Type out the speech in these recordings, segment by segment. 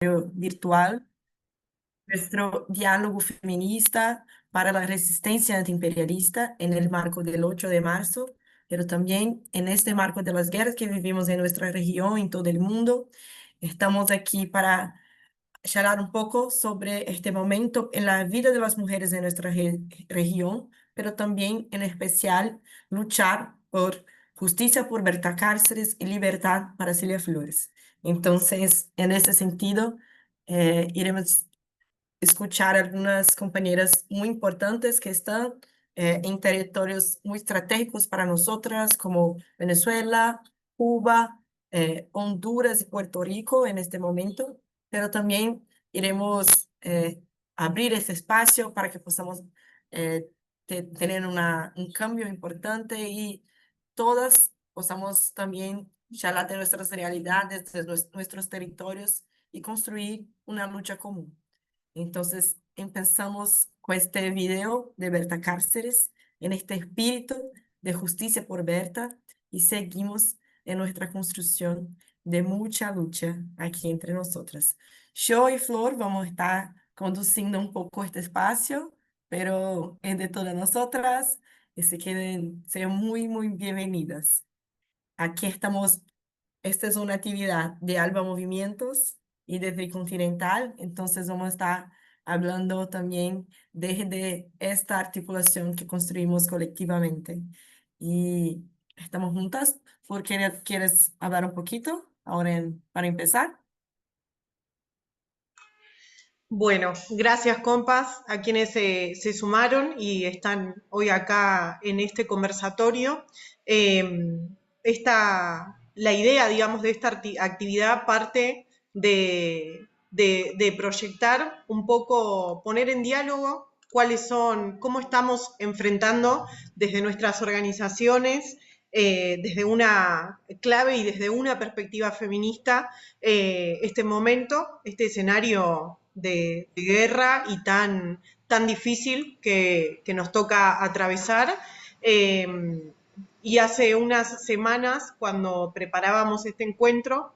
virtual, nuestro diálogo feminista para la resistencia antiimperialista en el marco del 8 de marzo, pero también en este marco de las guerras que vivimos en nuestra región, en todo el mundo. Estamos aquí para charlar un poco sobre este momento en la vida de las mujeres de nuestra región, pero también en especial luchar por justicia por Berta Cáceres y libertad para Celia Flores. Entonces, en ese sentido, iremos escuchar algunas compañeras muy importantes que están en territorios muy estratégicos para nosotras, como Venezuela, Cuba, Honduras y Puerto Rico en este momento, pero también iremos abrir ese espacio para que podamos tener un cambio importante y todas podamos también charlar de nuestras realidades, de nuestros territorios y construir una lucha común. Entonces empezamos con este video de Berta Cáceres en este espíritu de justicia por Berta y seguimos en nuestra construcción de mucha lucha aquí entre nosotras. Yo y Flor vamos a estar conduciendo un poco este espacio, pero es de todas nosotras y sean muy, muy bienvenidas. Aquí estamos. Esta es una actividad de Alba Movimientos y de Tricontinental, entonces vamos a estar hablando también de esta articulación que construimos colectivamente. Y estamos juntas. ¿Por qué quieres hablar un poquito ahora para empezar? Bueno, gracias compas a quienes se sumaron y están hoy acá en este conversatorio. La idea, digamos, de esta actividad parte de proyectar un poco, poner en diálogo cómo estamos enfrentando desde nuestras organizaciones, desde una clave y desde una perspectiva feminista, este momento, este escenario de guerra y tan difícil que nos toca atravesar. Y hace unas semanas, cuando preparábamos este encuentro,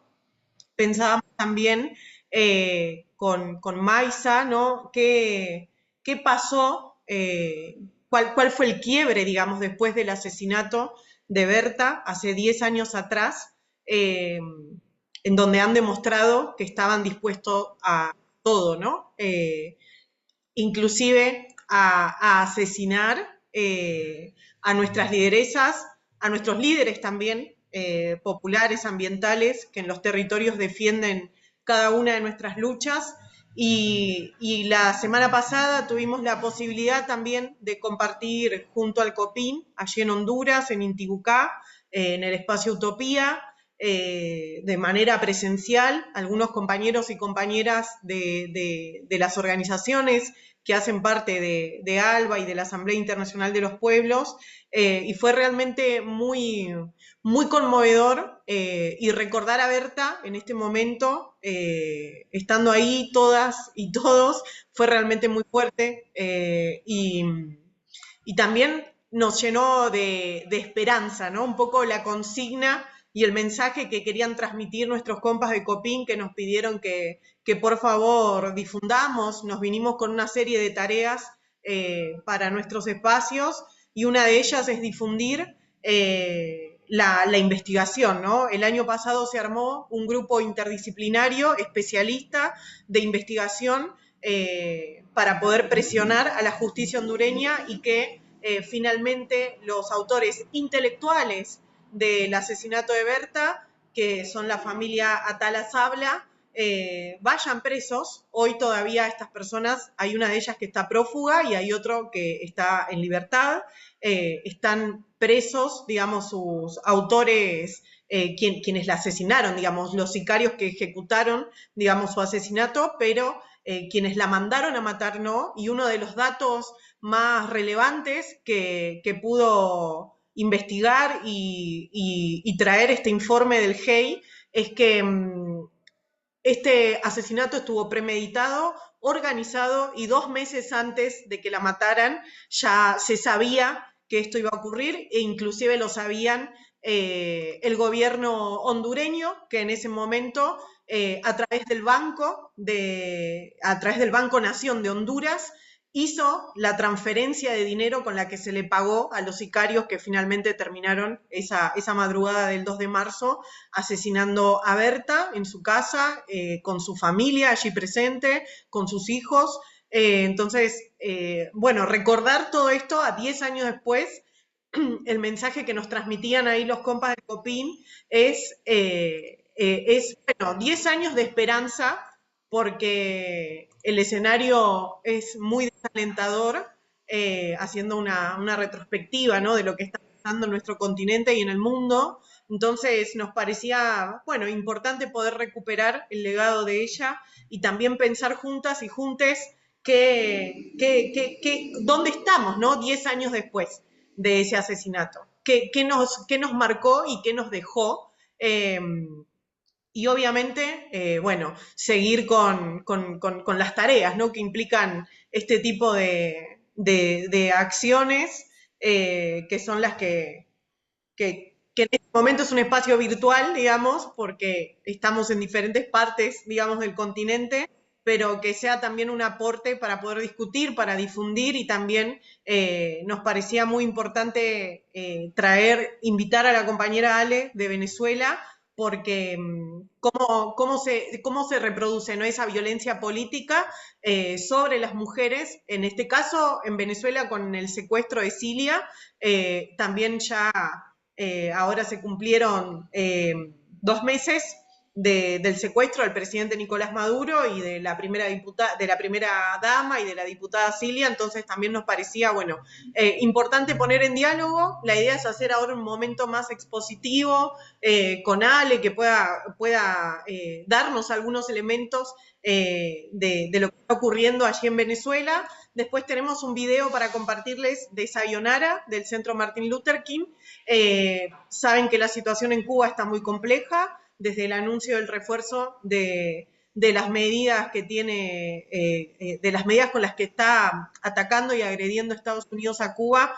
pensábamos también con Maisa, ¿no? ¿Qué pasó? ¿Cuál fue el quiebre, digamos, después del asesinato de Berta hace 10 años atrás, en donde han demostrado que estaban dispuestos a todo, ¿no? Inclusive a asesinar a nuestras lideresas, a nuestros líderes también, populares, ambientales, que en los territorios defienden cada una de nuestras luchas. Y la semana pasada tuvimos la posibilidad también de compartir junto al COPIN, allí en Honduras, en Intibucá, en el espacio Utopía, de manera presencial, algunos compañeros y compañeras de las organizaciones que hacen parte de ALBA y de la Asamblea Internacional de los Pueblos, y fue realmente muy conmovedor, y recordar a Berta en este momento, estando ahí todas y todos, fue realmente muy fuerte, y también nos llenó de esperanza, ¿no? Un poco la consigna y el mensaje que querían transmitir nuestros compas de Copín, que nos pidieron que por favor difundamos. Nos vinimos con una serie de tareas para nuestros espacios, y una de ellas es difundir la investigación, ¿no? El año pasado se armó un grupo interdisciplinario especialista de investigación, para poder presionar a la justicia hondureña y que finalmente los autores intelectuales del asesinato de Berta, que son la familia Atala Sabla, vayan presos. Hoy todavía estas personas, hay una de ellas que está prófuga y hay otro que está en libertad. Están presos, digamos, sus autores, quienes la asesinaron, digamos, los sicarios que ejecutaron, digamos, su asesinato, pero quienes la mandaron a matar no. Y uno de los datos más relevantes que pudo investigar y traer este informe del GEI es que este asesinato estuvo premeditado, organizado, y 2 meses antes de que la mataran ya se sabía que esto iba a ocurrir, e inclusive lo sabían el gobierno hondureño, que en ese momento a través del Banco Nación de Honduras, hizo la transferencia de dinero con la que se le pagó a los sicarios que finalmente terminaron esa madrugada del 2 de marzo asesinando a Berta en su casa, con su familia allí presente, con sus hijos. Entonces, bueno, recordar todo esto a 10 años después, el mensaje que nos transmitían ahí los compas de Copín bueno, 10 años de esperanza, porque el escenario es muy desalentador, haciendo una retrospectiva, ¿no?, de lo que está pasando en nuestro continente y en el mundo. Entonces nos parecía, bueno, importante poder recuperar el legado de ella y también pensar juntas y juntes dónde estamos, ¿no?, 10 años después de ese asesinato. ¿Qué nos marcó y qué nos dejó? Y obviamente, bueno, seguir con las tareas, ¿no?, que implican este tipo de acciones, que son las que en este momento es un espacio virtual, digamos, porque estamos en diferentes partes, digamos, del continente, pero que sea también un aporte para poder discutir, para difundir, y también nos parecía muy importante invitar a la compañera Ale de Venezuela, porque cómo se reproduce, ¿no?, esa violencia política sobre las mujeres, en este caso en Venezuela con el secuestro de Cilia. También ya ahora se cumplieron 2 meses del secuestro del presidente Nicolás Maduro y de la primera dama y de la diputada Cilia. Entonces también nos parecía, bueno, importante poner en diálogo. La idea es hacer ahora un momento más expositivo, con Ale, que pueda darnos algunos elementos de lo que está ocurriendo allí en Venezuela. Después tenemos un video para compartirles de Sayonara, del Centro Martin Luther King. Saben que la situación en Cuba está muy compleja, desde el anuncio del refuerzo de las medidas de las medidas con las que está atacando y agrediendo Estados Unidos a Cuba,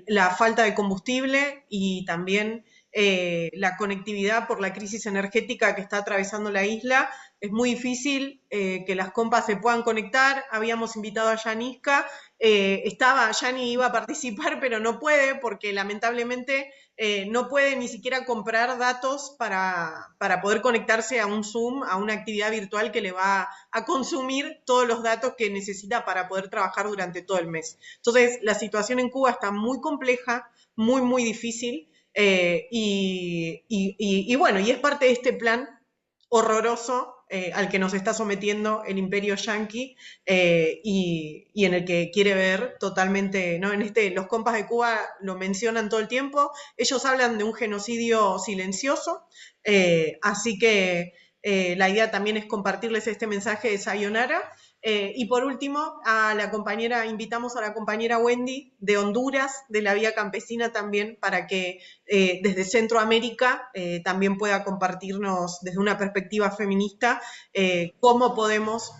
la falta de combustible y también la conectividad por la crisis energética que está atravesando la isla. Es muy difícil que las compas se puedan conectar. Habíamos invitado a Yanisca, Yani iba a participar, pero no puede porque lamentablemente no puede ni siquiera comprar datos para poder conectarse a un Zoom, a una actividad virtual que le va a consumir todos los datos que necesita para poder trabajar durante todo el mes. Entonces, la situación en Cuba está muy compleja, muy, muy difícil, y bueno, y es parte de este plan horroroso al que nos está sometiendo el imperio yanqui, y en el que quiere ver totalmente, ¿no? Los compas de Cuba lo mencionan todo el tiempo. Ellos hablan de un genocidio silencioso, así que la idea también es compartirles este mensaje de Sayonara. Y por último, invitamos a la compañera Wendy de Honduras, de la Vía Campesina también, para que desde Centroamérica también pueda compartirnos desde una perspectiva feminista cómo podemos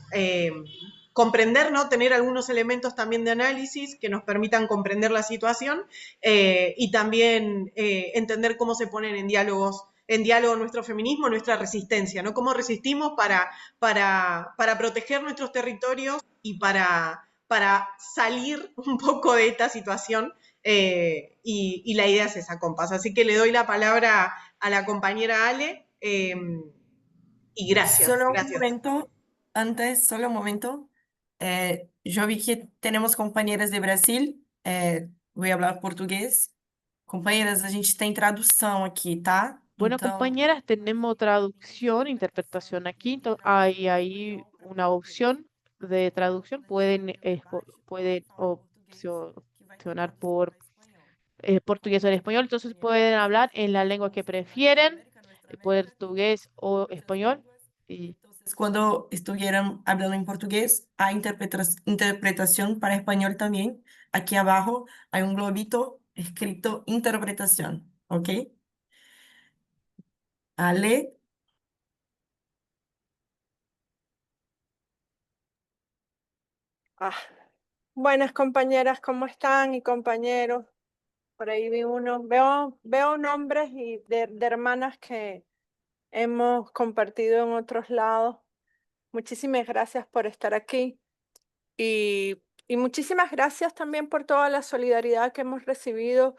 comprender, ¿no?, tener algunos elementos también de análisis que nos permitan comprender la situación, y también entender cómo se ponen en diálogo nuestro feminismo, nuestra resistencia, ¿no? Cómo resistimos para proteger nuestros territorios y para salir un poco de esta situación, y la idea es esa, compas. Así que le doy la palabra a la compañera Ale, y gracias, Solo un gracias. momento, antes, solo un momento. Yo vi que tenemos companheiras de Brasil, vou falar português. Companheiras, a gente tem tradução aqui, tá? Bueno, Então, compañeras, tenemos traducción, interpretación aquí. Hay ahí una opción de traducción. Pueden opcionar por portugués o en español. Entonces pueden hablar en la lengua que prefieren, portugués o español. Y quando estuvieran hablando en portugués, hay interpretación para español también. Aquí abajo hay un globito escrito interpretación, ¿ok? Ale, Ah, buenas compañeras, ¿cómo están? Y compañeros, por ahí veo nombres de hermanas hemos compartido en otros lados. Muchísimas gracias por estar aquí y muchísimas gracias también por toda la solidaridad que hemos recibido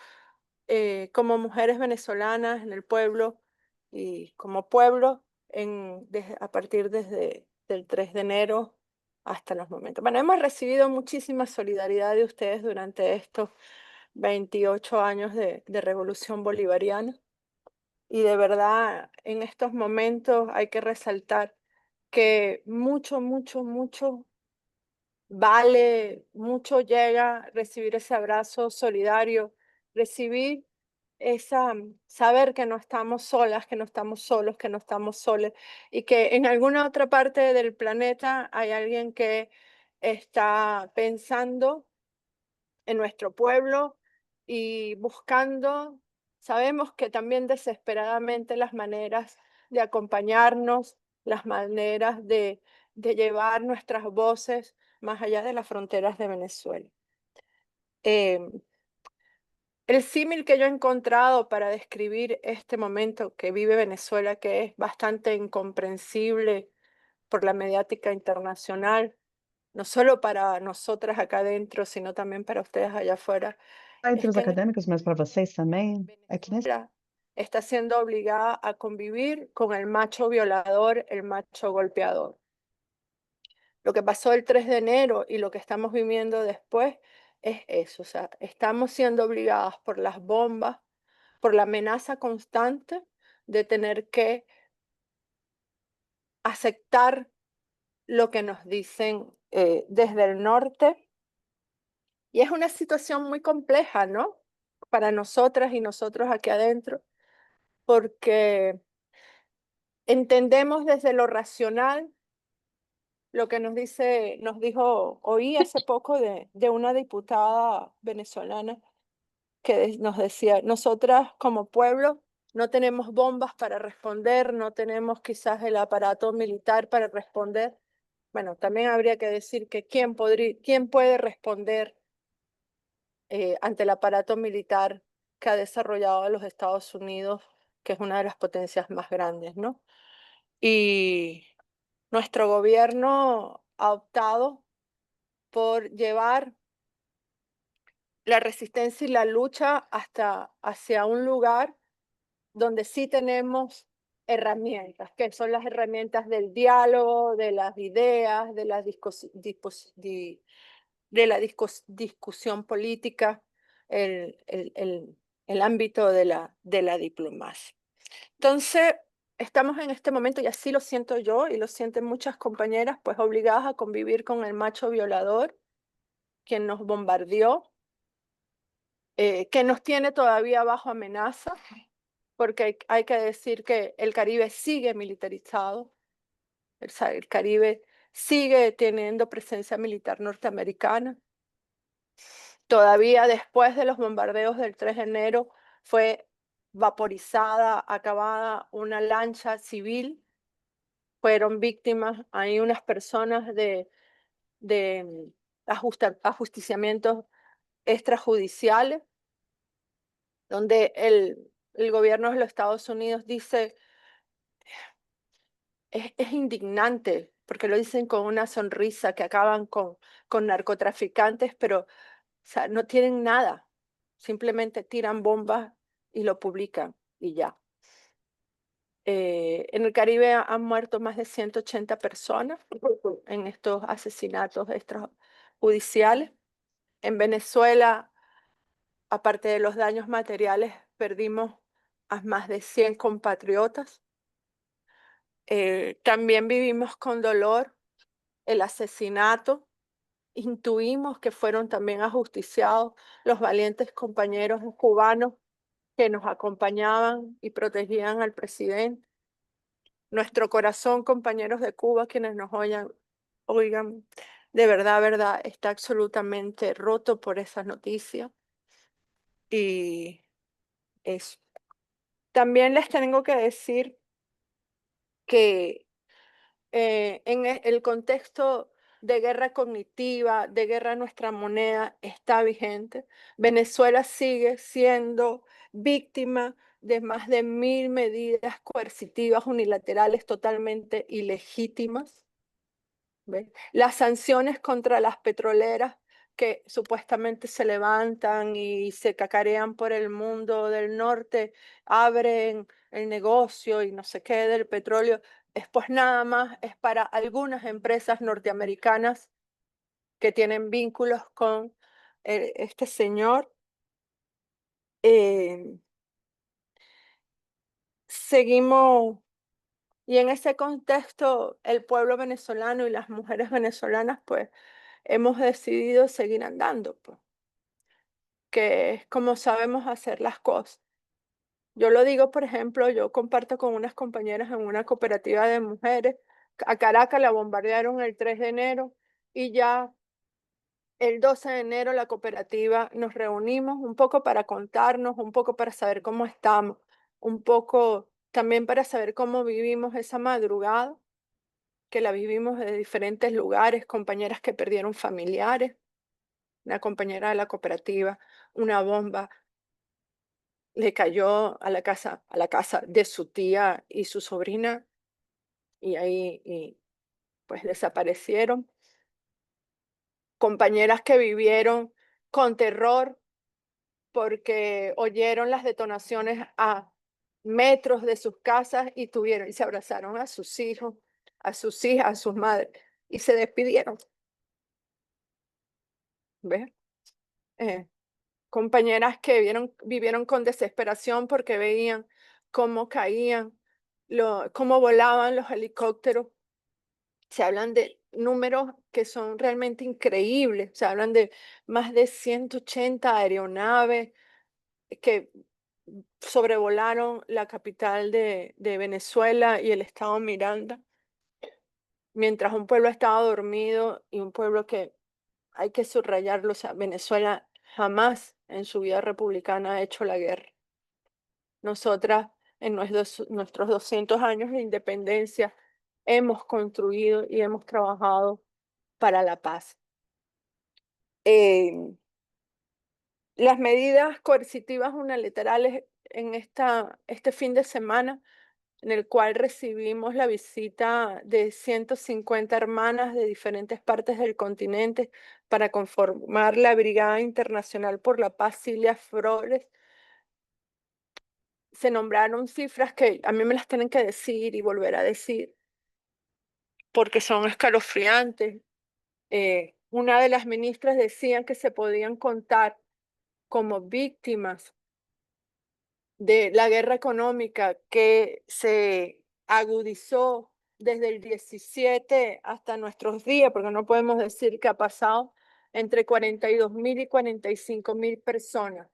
como mujeres venezolanas en el pueblo y como pueblo a partir desde el 3 de enero hasta los momentos. Bueno, hemos recibido muchísima solidaridad de ustedes durante estos 28 años de revolución bolivariana y de verdad en estos momentos hay que resaltar que mucho, mucho, mucho vale, mucho llega recibir ese abrazo solidario, recibir saber que no estamos solas, que no estamos solos, que no estamos soles y que en alguna otra parte del planeta hay alguien que está pensando en nuestro pueblo y buscando, sabemos que también desesperadamente las maneras de acompañarnos, las maneras de llevar nuestras voces más allá de las fronteras de Venezuela. Em, el símil que yo he encontrado para describir este momento que vive Venezuela, que es bastante incomprensible por la mediática internacional, no solo para nosotras acá adentro, sino también para ustedes allá afuera, Entre es os que acadêmicos, mas para vocês também, aqui nesse Venezuela está siendo obligada a convivir con el macho violador, el macho golpeador. Lo que pasó el 3 de enero y lo que estamos viviendo después es eso, o sea, estamos siendo obligadas por las bombas, por la amenaza constante de tener que aceptar lo que nos dicen desde el norte. Y es una situación muy compleja, ¿no? Para nosotras y nosotros aquí adentro, porque entendemos desde lo racional lo que oí hace poco de una diputada venezolana que nos decía, nosotras como pueblo no tenemos bombas para responder, no tenemos quizás el aparato militar para responder. Bueno, también habría que decir que quién puede responder ante el aparato militar que ha desarrollado los Estados Unidos, que es una de las potencias más grandes, ¿no? Y nuestro gobierno ha optado por llevar la resistencia y la lucha hacia un lugar donde sí tenemos herramientas, que son las herramientas del diálogo, de las ideas, de la discusión política, el ámbito de la diplomacia. Entonces, estamos en este momento, y así lo siento yo, y lo sienten muchas compañeras, pues obligadas a convivir con el macho violador, quien nos bombardeó, que nos tiene todavía bajo amenaza, porque hay que decir que el Caribe sigue militarizado, el Caribe sigue teniendo presencia militar norteamericana. Todavía después de los bombardeos del 3 de enero fue vaporizada, acabada una lancha civil, fueron víctimas, hay unas personas de ajusticiamientos extrajudiciales, donde el gobierno de los Estados Unidos dice, es indignante, porque lo dicen con una sonrisa, que acaban con narcotraficantes, pero o sea, no tienen nada, simplemente tiran bombas y lo publican y ya. En el Caribe han muerto más de 180 personas en estos asesinatos extrajudiciales. En Venezuela, aparte de los daños materiales, perdimos a más de 100 compatriotas. También vivimos con dolor el asesinato. Intuimos que fueron también ajusticiados los valientes compañeros cubanos que nos acompañaban y protegían al presidente. Nuestro corazón, compañeros de Cuba, quienes nos oigan, de verdad, está absolutamente roto por esa noticia. Y eso. También les tengo que decir que en el contexto de guerra cognitiva, de guerra a nuestra moneda, está vigente. Venezuela sigue siendo víctima de más de 1000 medidas coercitivas unilaterales totalmente ilegítimas. ¿Ve? Las sanciones contra las petroleras que supuestamente se levantan y se cacarean por el mundo del norte, abren el negocio y no sé qué del petróleo, es pues nada más, es para algunas empresas norteamericanas que tienen vínculos con este señor. Seguimos, y en ese contexto, el pueblo venezolano y las mujeres venezolanas, pues, hemos decidido seguir andando, pues, que es como sabemos hacer las cosas. Yo lo digo, por ejemplo, yo comparto con unas compañeras en una cooperativa de mujeres. A Caracas la bombardearon el 3 de enero y ya el 12 de enero la cooperativa nos reunimos un poco para contarnos, un poco para saber cómo estamos, un poco también para saber cómo vivimos esa madrugada, que la vivimos de diferentes lugares, compañeras que perdieron familiares, una compañera de la cooperativa, una bomba le cayó a la casa de su tía y su sobrina, y ahí pues desaparecieron. Compañeras que vivieron con terror porque oyeron las detonaciones a metros de sus casas y se abrazaron a sus hijos, a sus hijas, a sus madres y se despidieron. ¿Ves? Compañeras que vivieron con desesperación porque veían cómo caían, cómo volaban los helicópteros. Se hablan de números que son realmente increíbles. Se hablan de más de 180 aeronaves que sobrevolaron la capital de Venezuela y el estado Miranda, mientras un pueblo estaba dormido y un pueblo que hay que subrayarlo, o sea, Venezuela jamás en su vida republicana ha hecho la guerra. Nosotras, en nuestros 200 años de independencia, hemos construido y hemos trabajado para la paz. Las medidas coercitivas unilaterales en este fin de semana, en el cual recibimos la visita de 150 hermanas de diferentes partes del continente para conformar la Brigada Internacional por la Paz Cilia Flores. Se nombraron cifras que a mí me las tienen que decir y volver a decir, porque son escalofriantes. Una de las ministras decían que se podían contar como víctimas de la guerra económica que se agudizó desde el 17 hasta nuestros días, porque no podemos decir que ha pasado entre 42.000 y 45.000 personas.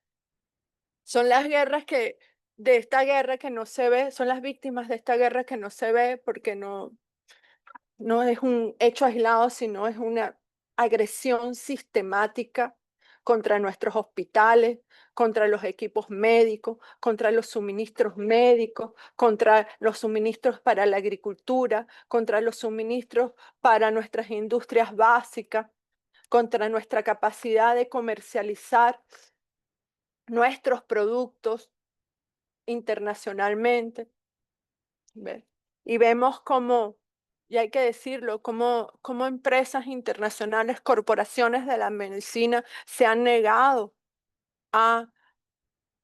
Son las guerras de esta guerra que no se ve, son las víctimas de esta guerra que no se ve porque no es un hecho aislado, sino es una agresión sistemática contra nuestros hospitales, contra los equipos médicos, contra los suministros médicos, contra los suministros para la agricultura, contra los suministros para nuestras industrias básicas, contra nuestra capacidad de comercializar nuestros productos internacionalmente. ¿Ves? Y vemos cómo, y hay que decirlo, cómo empresas internacionales, corporaciones de la medicina se han negado a,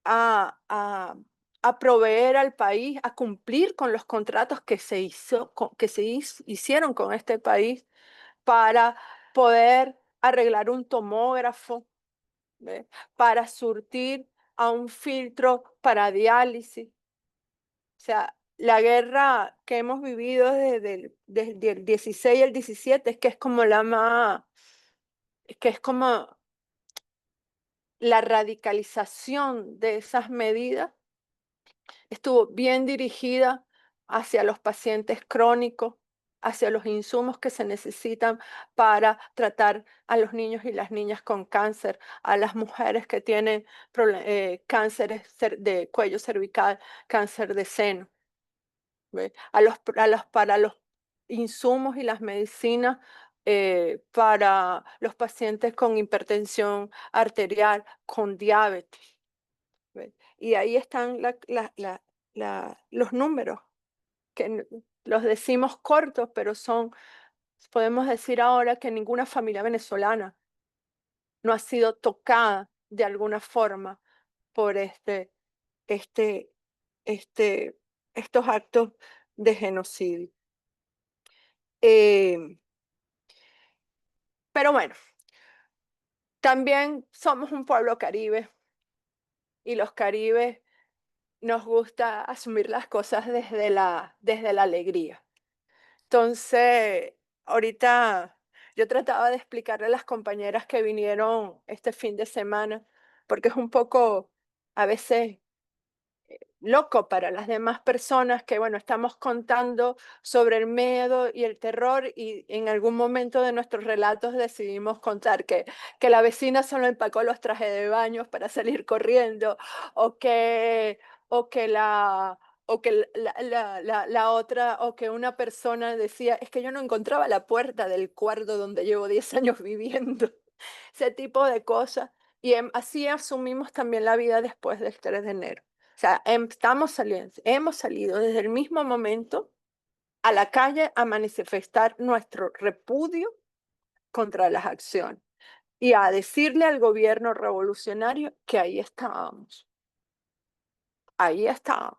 a, a, a proveer al país, a cumplir con los contratos que hicieron con este país para poder arreglar un tomógrafo, ¿ves? Para surtir a un filtro para diálisis. O sea, la guerra que hemos vivido desde el 16 al 17 es que es como la radicalización de esas medidas estuvo bien dirigida hacia los pacientes crónicos, hacia los insumos que se necesitan para tratar a los niños y las niñas con cáncer, a las mujeres que tienen cánceres de cuello cervical, cáncer de seno. ¿Ve? Para los insumos y las medicinas para los pacientes con hipertensión arterial, con diabetes. ¿Ve? Y ahí están los números, que los decimos cortos, pero podemos decir ahora que ninguna familia venezolana no ha sido tocada de alguna forma por este, estos actos de genocidio. Pero bueno, también somos un pueblo caribe y los caribes nos gusta asumir las cosas desde la alegría. Entonces, ahorita yo trataba de explicarle a las compañeras que vinieron este fin de semana, porque es un poco a veces loco para las demás personas que, bueno, estamos contando sobre el miedo y el terror y en algún momento de nuestros relatos decidimos contar que la vecina solo empacó los trajes de baño para salir corriendo o que, o que la... O que la otra, o que una persona decía, es que yo no encontraba la puerta del cuarto donde llevo 10 años viviendo. Ese tipo de cosas. Y así asumimos también la vida después del 3 de enero. O sea, hemos salido desde el mismo momento a la calle a manifestar nuestro repudio contra las acciones y a decirle al gobierno revolucionario que ahí estábamos. Ahí estábamos.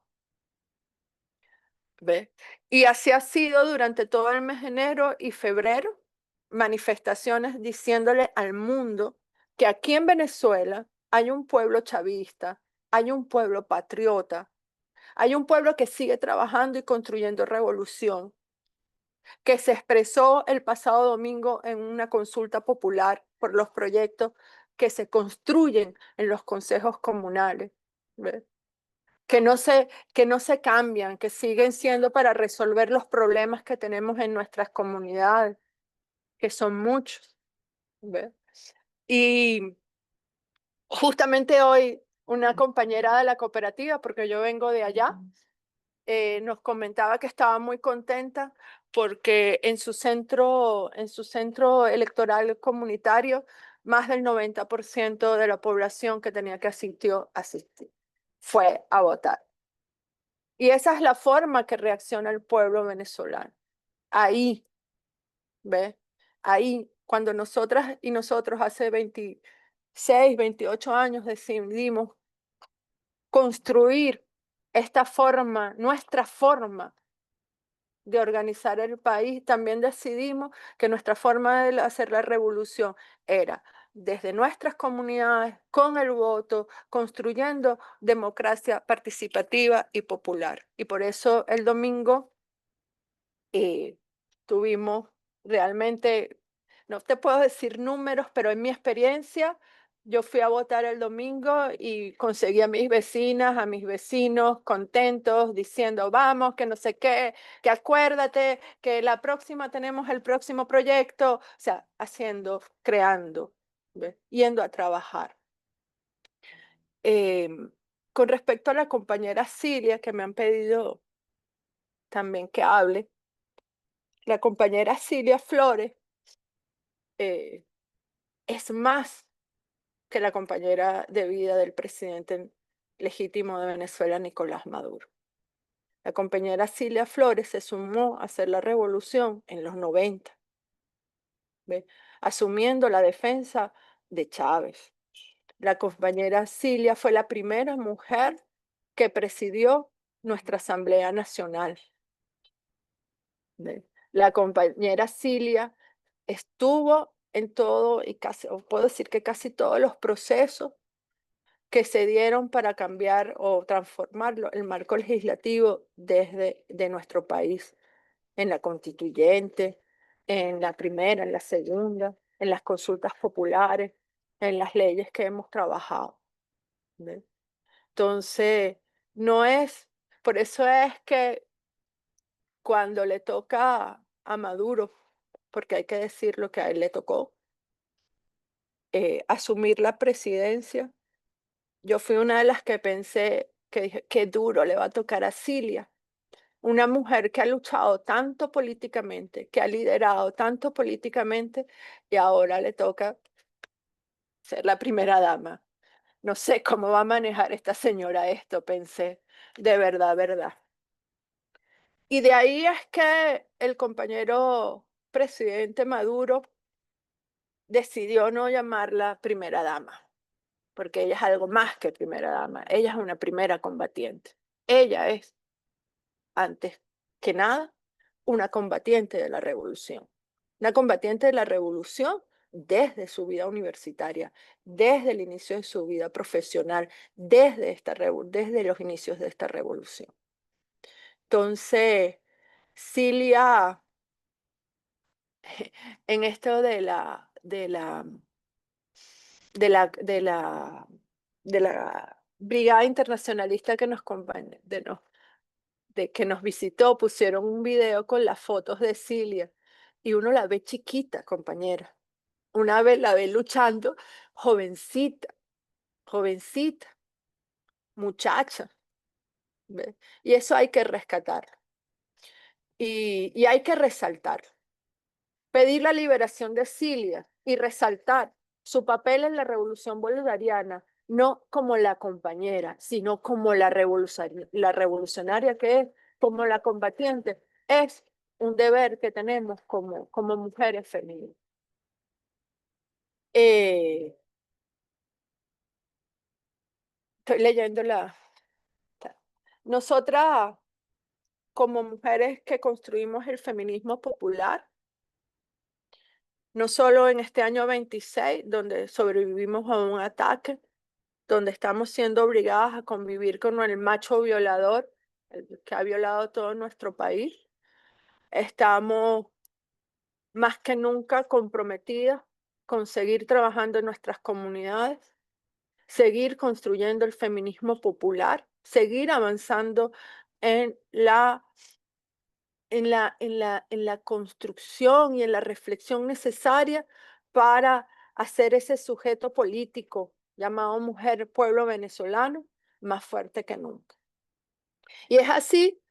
¿Ves? Y así ha sido durante todo el mes de enero y febrero, manifestaciones diciéndole al mundo que aquí en Venezuela hay un pueblo chavista, hay un pueblo patriota, hay un pueblo que sigue trabajando y construyendo revolución, que se expresó el pasado domingo en una consulta popular por los proyectos que se construyen en los consejos comunales, ¿ves? Que no se cambian, que siguen siendo para resolver los problemas que tenemos en nuestras comunidades, que son muchos, ¿ves? Y justamente hoy una compañera de la cooperativa, porque yo vengo de allá, nos comentaba que estaba muy contenta porque en su centro electoral comunitario, más del 90% de la población que tenía que asistir fue a votar. Y esa es la forma que reacciona el pueblo venezolano. Ahí, ¿ves? Ahí, cuando nosotras y nosotros hace 26, 28 años decidimos construir esta forma, nuestra forma de organizar el país, también decidimos que nuestra forma de hacer la revolución era desde nuestras comunidades, con el voto, construyendo democracia participativa y popular. Y por eso el domingo tuvimos realmente, no te puedo decir números, pero en mi experiencia, yo fui a votar el domingo y conseguí a mis vecinas, a mis vecinos contentos, diciendo, vamos, que no sé qué, que acuérdate, que la próxima tenemos el próximo proyecto, o sea, creando, ¿ves? Yendo a trabajar. Con respecto a la compañera Cilia, que me han pedido también que hable, la compañera Cilia Flores es más que la compañera de vida del presidente legítimo de Venezuela, Nicolás Maduro. La compañera Cilia Flores se sumó a hacer la revolución en los 90, ¿ve? Asumiendo la defensa de Chávez. La compañera Cilia fue la primera mujer que presidió nuestra Asamblea Nacional. ¿Ve? La compañera Cilia estuvo en todo y casi, o puedo decir que casi todos los procesos que se dieron para cambiar o transformarlo el marco legislativo de nuestro país, en la constituyente, en la primera, en la segunda, en las consultas populares, en las leyes que hemos trabajado, ¿ves? Entonces, no es, por eso es que cuando le toca a Maduro, porque hay que decir lo que a él le tocó, asumir la presidencia, yo fui una de las que pensé que dije, qué duro le va a tocar a Cilia, una mujer que ha luchado tanto políticamente, que ha liderado tanto políticamente y ahora le toca ser la primera dama. No sé cómo va a manejar esta señora esto, pensé, de verdad, verdad. Y de ahí es que el compañero presidente Maduro decidió no llamarla primera dama, porque ella es algo más que primera dama, ella es una primera combatiente. Ella es, antes que nada, una combatiente de la revolución. Una combatiente de la revolución desde su vida universitaria, desde el inicio de su vida profesional, desde los inicios de esta revolución. Entonces, Cilia, en esto de la brigada internacionalista que que nos visitó, pusieron un video con las fotos de Cilia y uno la ve chiquita, compañera. Una vez la ve luchando, jovencita, jovencita, muchacha. ¿Ve? Y eso hay que rescatar y hay que resaltar. Pedir la liberación de Cilia y resaltar su papel en la revolución bolivariana, no como la compañera, sino como la revolucionaria que es, como la combatiente, es un deber que tenemos como mujeres femeninas. Estoy leyendo Nosotras, como mujeres que construimos el feminismo popular, no solo en este año 26, donde sobrevivimos a un ataque, donde estamos siendo obligadas a convivir con el macho violador, el que ha violado todo nuestro país, estamos más que nunca comprometidas con seguir trabajando en nuestras comunidades, seguir construyendo el feminismo popular, seguir avanzando en la construcción y en la reflexión necesaria para hacer ese sujeto político llamado mujer, pueblo venezolano, más fuerte que nunca. Y es así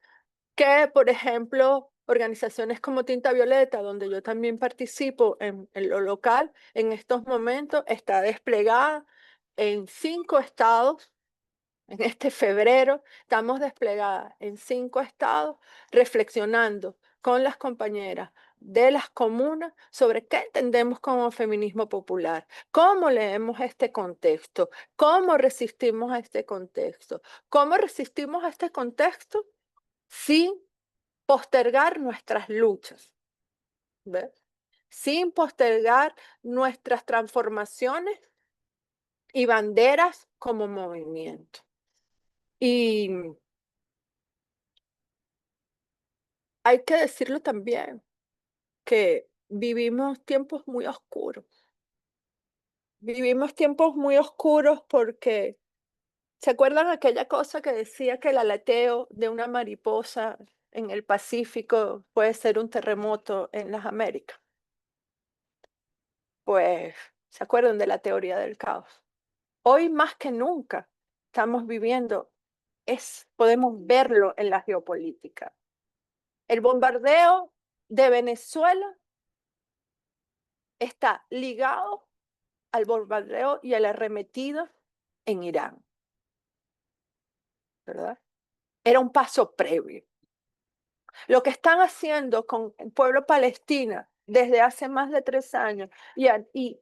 que, por ejemplo, organizaciones como Tinta Violeta, donde yo también participo en lo local, en estos momentos está desplegada en 5 estados. En este febrero estamos desplegadas en 5 estados, reflexionando con las compañeras de las comunas sobre qué entendemos como feminismo popular, cómo leemos este contexto, cómo resistimos a este contexto, sin postergar nuestras luchas, ¿ves? Sin postergar nuestras transformaciones y banderas como movimiento. Y hay que decirlo también, que vivimos tiempos muy oscuros. Vivimos tiempos muy oscuros porque, ¿se acuerdan aquella cosa que decía que el aleteo de una mariposa en el Pacífico puede ser un terremoto en las Américas? Pues, ¿se acuerdan de la teoría del caos? Hoy más que nunca estamos viviendo, podemos verlo en la geopolítica. El bombardeo de Venezuela está ligado al bombardeo y a la arremetida en Irán, ¿verdad? Era un paso previo. Lo que están haciendo con el pueblo palestino desde hace más de 3 años y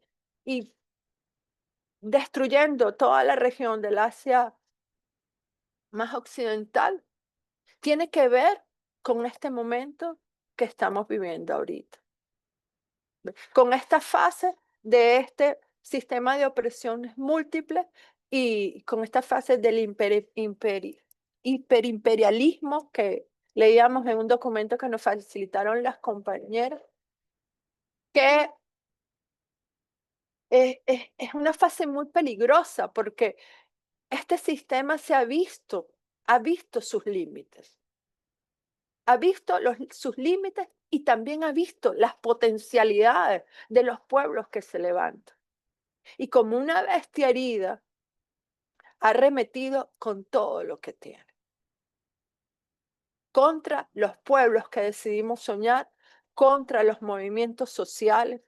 destruyendo toda la región del Asia más occidental, tiene que ver con este momento que estamos viviendo ahorita. Con esta fase de este sistema de opresiones múltiples y con esta fase del hiperimperialismo que leíamos en un documento que nos facilitaron las compañeras, que es una fase muy peligrosa porque este sistema ha visto sus límites. Ha visto sus límites y también ha visto las potencialidades de los pueblos que se levantan. Y como una bestia herida, ha arremetido con todo lo que tiene. Contra los pueblos que decidimos soñar, contra los movimientos sociales,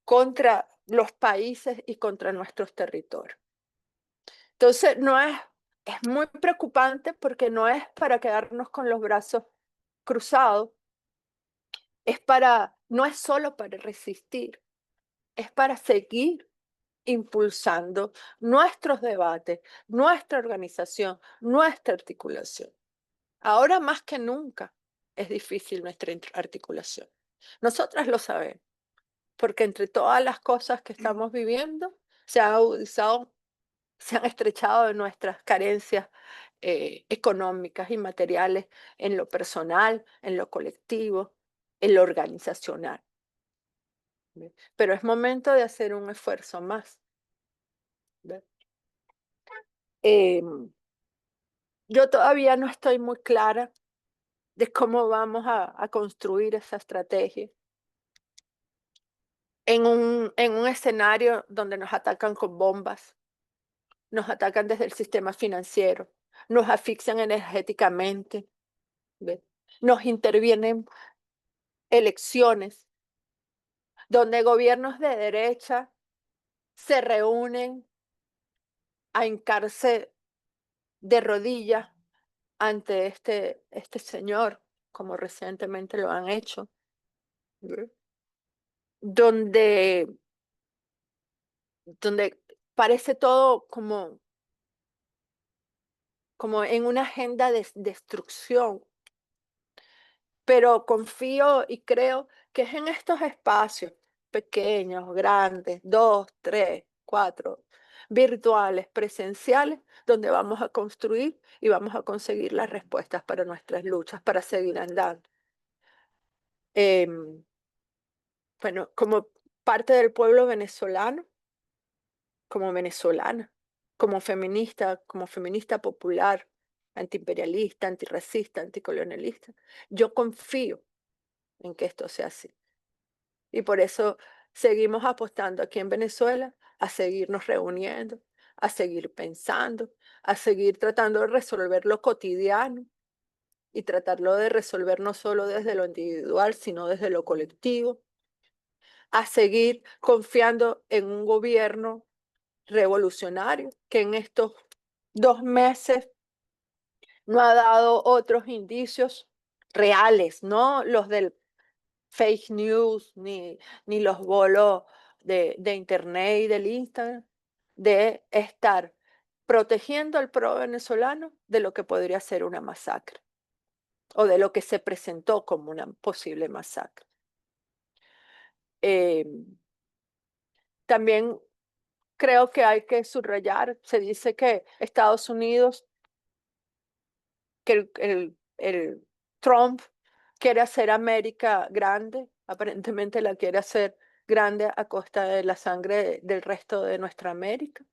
contra los países y contra nuestros territorios. Entonces, es muy preocupante porque no es para quedarnos con los brazos cruzados, no es solo para resistir, es para seguir impulsando nuestros debates, nuestra organización, nuestra articulación. Ahora más que nunca es difícil nuestra articulación. Nosotras lo sabemos, porque entre todas las cosas que estamos viviendo, se han agudizado, se han estrechado nuestras carencias económicas y materiales en lo personal, en lo colectivo, en lo organizacional. ¿Ve? Pero es momento de hacer un esfuerzo más. ¿Ve? Yo todavía no estoy muy clara de cómo vamos a construir esa estrategia en un escenario donde nos atacan con bombas, nos atacan desde el sistema financiero, nos asfixian energéticamente, ¿ve? Nos intervienen elecciones, donde gobiernos de derecha se reúnen a hincarse de rodillas ante este señor, como recientemente lo han hecho, ¿ve? Donde parece todo como en una agenda de destrucción, pero confío y creo que es en estos espacios pequeños, grandes, 2, 3, 4, virtuales, presenciales, donde vamos a construir y vamos a conseguir las respuestas para nuestras luchas, para seguir andando. Bueno, como parte del pueblo venezolano, como venezolana, como feminista popular, antiimperialista, antirracista, anticolonialista, yo confío en que esto sea así. Y por eso seguimos apostando aquí en Venezuela a seguirnos reuniendo, a seguir pensando, a seguir tratando de resolver lo cotidiano y tratarlo de resolver no solo desde lo individual, sino desde lo colectivo, a seguir confiando en un gobierno revolucionario que en estos 2 meses no ha dado otros indicios reales, no los del fake news, ni los bolos de internet y del Instagram, de estar protegiendo al pueblo venezolano de lo que podría ser una masacre o de lo que se presentó como una posible masacre. También creo que hay que subrayar, se dice que Estados Unidos, que el Trump quiere hacer América grande, aparentemente la quiere hacer grande a costa de la sangre del resto de nuestra América,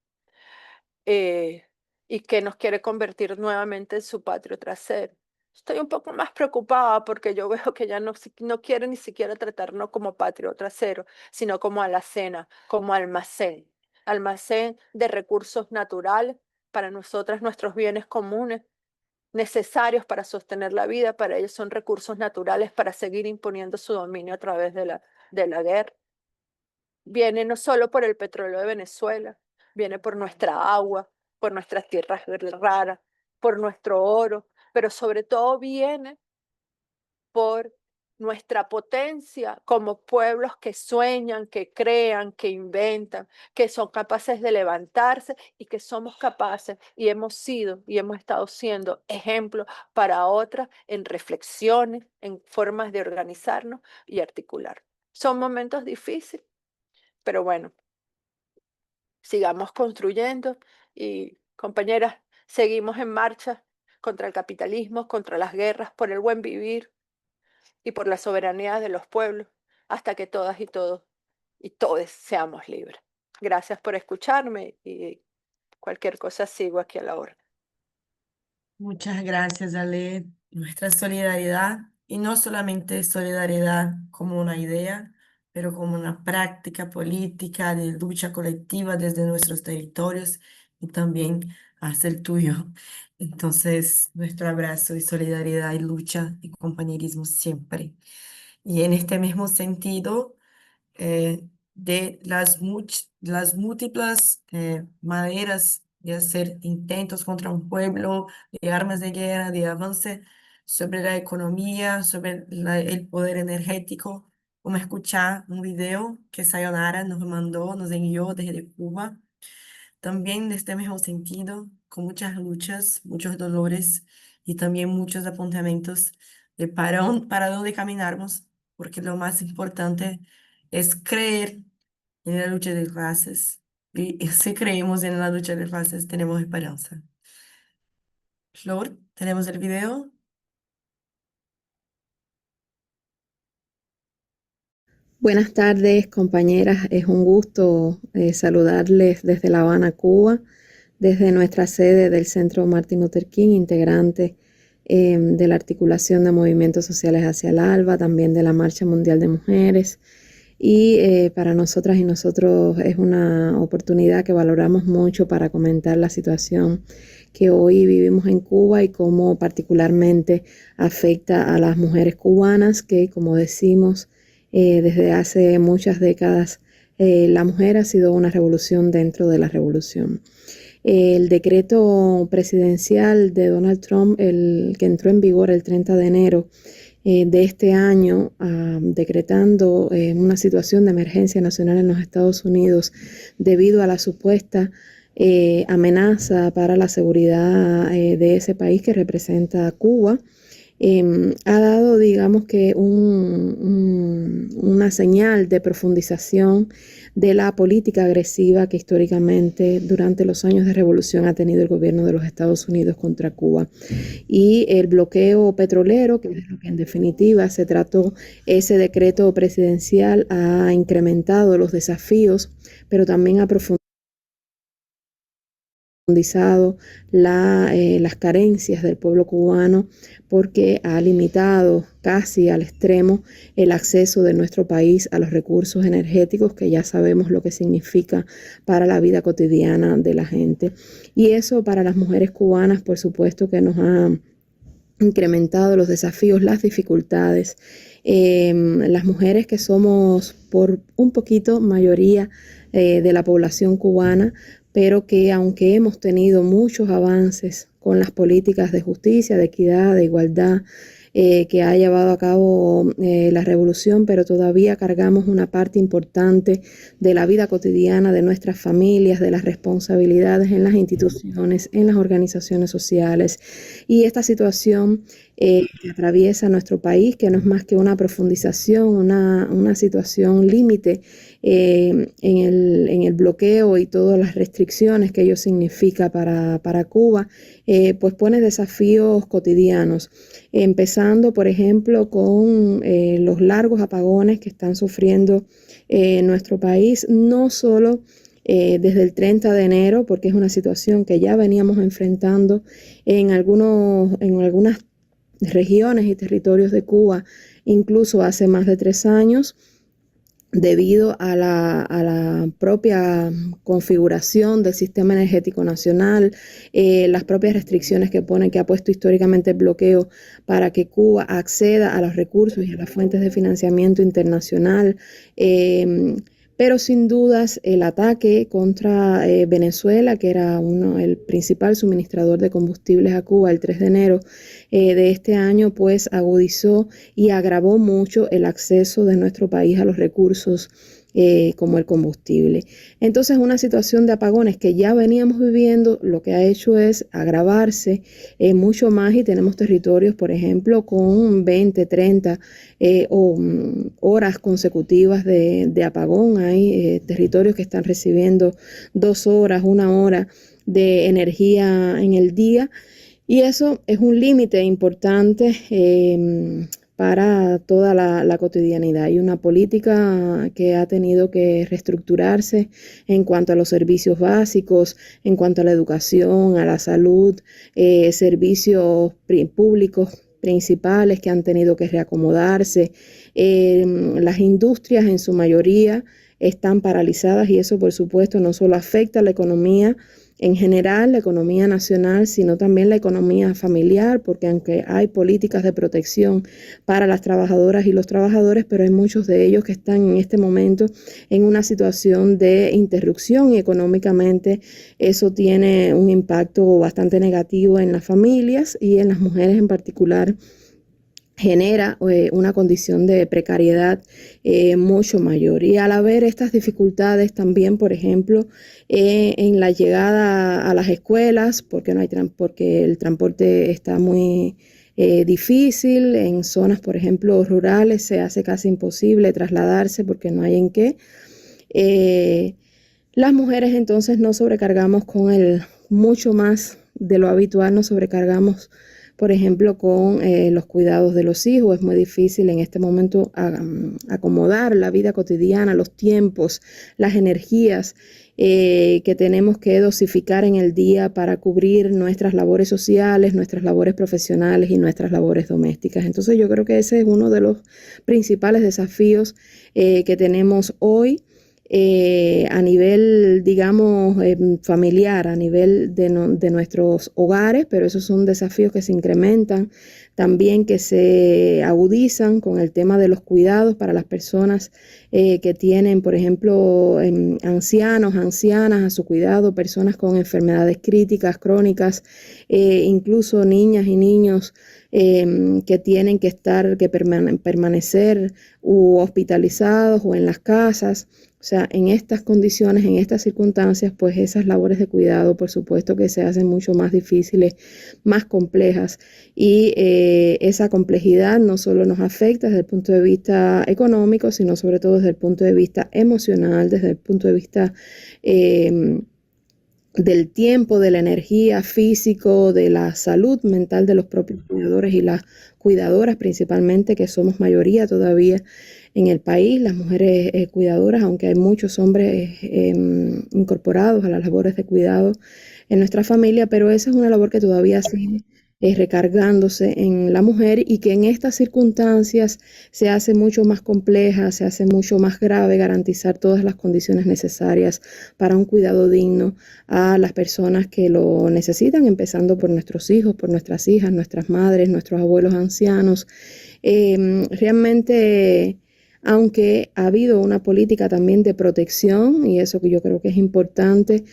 y que nos quiere convertir nuevamente en su patrio trasero. Estoy un poco más preocupada porque yo veo que ya no quiere ni siquiera tratarnos como patrio trasero, sino como alacena, como almacén, almacén de recursos naturales para nosotras, nuestros bienes comunes necesarios para sostener la vida. Para ellos son recursos naturales para seguir imponiendo su dominio a través de la guerra. Viene no solo por el petróleo de Venezuela, viene por nuestra agua, por nuestras tierras raras, por nuestro oro, pero sobre todo viene por nuestra potencia como pueblos que sueñan, que crean, que inventan, que son capaces de levantarse y que somos capaces y hemos sido y hemos estado siendo ejemplos para otras en reflexiones, en formas de organizarnos y articular. Son momentos difíciles, pero bueno, sigamos construyendo y, compañeras, seguimos en marcha contra el capitalismo, contra las guerras, por el buen vivir y por la soberanía de los pueblos, hasta que todas y todos y todes seamos libres. Gracias por escucharme y cualquier cosa sigo aquí a la hora. Muchas gracias, Ale. Nuestra solidaridad, y no solamente solidaridad como una idea, pero como una práctica política de lucha colectiva desde nuestros territorios y también hacia el tuyo. Entonces, nuestro abrazo y solidaridad y lucha y compañerismo siempre. Y en este mismo sentido, de las múltiples maneras de hacer intentos contra un pueblo, de armas de guerra, de avance sobre la economía, sobre el poder energético. Vamos a escuchar un video que Sayonara nos mandó, nos envió desde Cuba. También de este mismo sentido, con muchas luchas, muchos dolores y también muchos apuntamientos de para dónde caminarnos, porque lo más importante es creer en la lucha de clases. Y si creemos en la lucha de clases, tenemos esperanza. Flor, ¿tenemos el video? Buenas tardes, compañeras. Es un gusto saludarles desde La Habana, Cuba, desde nuestra sede del Centro Martin Luther King, integrante de la articulación de movimientos sociales hacia el ALBA, también de la Marcha Mundial de Mujeres. Y para nosotras y nosotros es una oportunidad que valoramos mucho para comentar la situación que hoy vivimos en Cuba y cómo particularmente afecta a las mujeres cubanas que, como decimos, desde hace muchas décadas la mujer ha sido una revolución dentro de la revolución. El decreto presidencial de Donald Trump, el que entró en vigor el 30 de enero de este año, decretando una situación de emergencia nacional en los Estados Unidos debido a la supuesta amenaza para la seguridad de ese país que representa a Cuba. Ha dado, digamos que, una señal de profundización de la política agresiva que históricamente durante los años de revolución ha tenido el gobierno de los Estados Unidos contra Cuba. Y el bloqueo petrolero, que es lo que en definitiva se trató, ese decreto presidencial ha incrementado los desafíos, pero también ha profundizado las carencias del pueblo cubano, porque ha limitado casi al extremo el acceso de nuestro país a los recursos energéticos, que ya sabemos lo que significa para la vida cotidiana de la gente. Y eso para las mujeres cubanas, por supuesto que nos ha incrementado los desafíos, las dificultades. Las mujeres que somos por un poquito mayoría de la población cubana, pero que aunque hemos tenido muchos avances con las políticas de justicia, de equidad, de igualdad que ha llevado a cabo la revolución, pero todavía cargamos una parte importante de la vida cotidiana de nuestras familias, de las responsabilidades en las instituciones, en las organizaciones sociales. Y esta situación que atraviesa nuestro país, que no es más que una profundización, una situación límite en el bloqueo y todas las restricciones que ello significa para Cuba, pues pone desafíos cotidianos, empezando, por ejemplo, con los largos apagones que están sufriendo nuestro país, no solo desde el 30 de enero, porque es una situación que ya veníamos enfrentando en algunas regiones y territorios de Cuba, incluso hace más de 3 años, debido a la propia configuración del sistema energético nacional, las propias restricciones que ha puesto históricamente el bloqueo para que Cuba acceda a los recursos y a las fuentes de financiamiento internacional. Pero sin dudas el ataque contra Venezuela, que era el principal suministrador de combustibles a Cuba el 3 de enero de este año, pues agudizó y agravó mucho el acceso de nuestro país a los recursos como el combustible. Entonces, una situación de apagones que ya veníamos viviendo, lo que ha hecho es agravarse mucho más, y tenemos territorios, por ejemplo, con 20, 30 horas consecutivas de apagón. Hay territorios que están recibiendo 2 horas, 1 hora de energía en el día, y eso es un límite importante para toda la cotidianidad. Hay una política que ha tenido que reestructurarse en cuanto a los servicios básicos, en cuanto a la educación, a la salud, servicios públicos principales que han tenido que reacomodarse. Las industrias en su mayoría están paralizadas, y eso por supuesto no solo afecta a la economía en general, la economía nacional, sino también la economía familiar, porque aunque hay políticas de protección para las trabajadoras y los trabajadores, pero hay muchos de ellos que están en este momento en una situación de interrupción y económicamente eso tiene un impacto bastante negativo en las familias y en las mujeres en particular. Genera una condición de precariedad mucho mayor. Y al haber estas dificultades también, por ejemplo, en la llegada a las escuelas, porque el transporte está muy difícil, en zonas, por ejemplo, rurales se hace casi imposible trasladarse porque no hay en qué. Las mujeres entonces nos sobrecargamos mucho más de lo habitual, nos sobrecargamos por ejemplo, con los cuidados de los hijos. Es muy difícil en este momento acomodar la vida cotidiana, los tiempos, las energías que tenemos que dosificar en el día para cubrir nuestras labores sociales, nuestras labores profesionales y nuestras labores domésticas. Entonces yo creo que ese es uno de los principales desafíos que tenemos hoy. A nivel, digamos, familiar, a nivel de nuestros hogares, pero esos son desafíos que se incrementan, también que se agudizan con el tema de los cuidados para las personas que tienen, por ejemplo, ancianos, ancianas a su cuidado, personas con enfermedades críticas, crónicas, incluso niñas y niños que tienen que permanecer hospitalizados o en las casas. O sea, en estas condiciones, en estas circunstancias, pues esas labores de cuidado, por supuesto que se hacen mucho más difíciles, más complejas. Y esa complejidad no solo nos afecta desde el punto de vista económico, sino sobre todo desde el punto de vista emocional, desde el punto de vista del tiempo, de la energía físico, de la salud mental de los propios cuidadores y las cuidadoras principalmente, que somos mayoría todavía en el país, las mujeres cuidadoras, aunque hay muchos hombres incorporados a las labores de cuidado en nuestra familia, pero esa es una labor que todavía sigue recargándose en la mujer y que en estas circunstancias se hace mucho más compleja, se hace mucho más grave garantizar todas las condiciones necesarias para un cuidado digno a las personas que lo necesitan, empezando por nuestros hijos, por nuestras hijas, nuestras madres, nuestros abuelos ancianos. Realmente, aunque ha habido una política también de protección, y eso que yo creo que es importante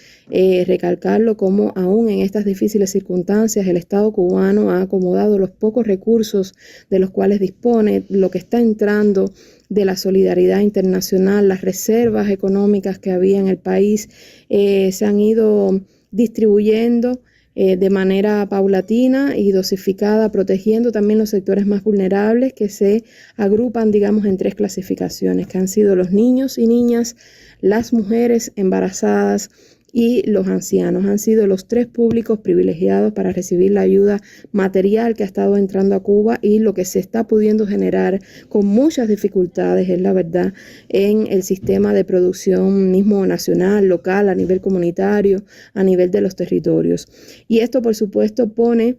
recalcarlo, como aún en estas difíciles circunstancias el Estado cubano ha acomodado los pocos recursos de los cuales dispone, lo que está entrando de la solidaridad internacional, las reservas económicas que había en el país, se han ido distribuyendo de manera paulatina y dosificada, protegiendo también los sectores más vulnerables que se agrupan, digamos, en tres clasificaciones, que han sido los niños y niñas, las mujeres embarazadas y los ancianos. Han sido los tres públicos privilegiados para recibir la ayuda material que ha estado entrando a Cuba y lo que se está pudiendo generar con muchas dificultades, es la verdad, en el sistema de producción mismo nacional, local, a nivel comunitario, a nivel de los territorios. Y esto, por supuesto, pone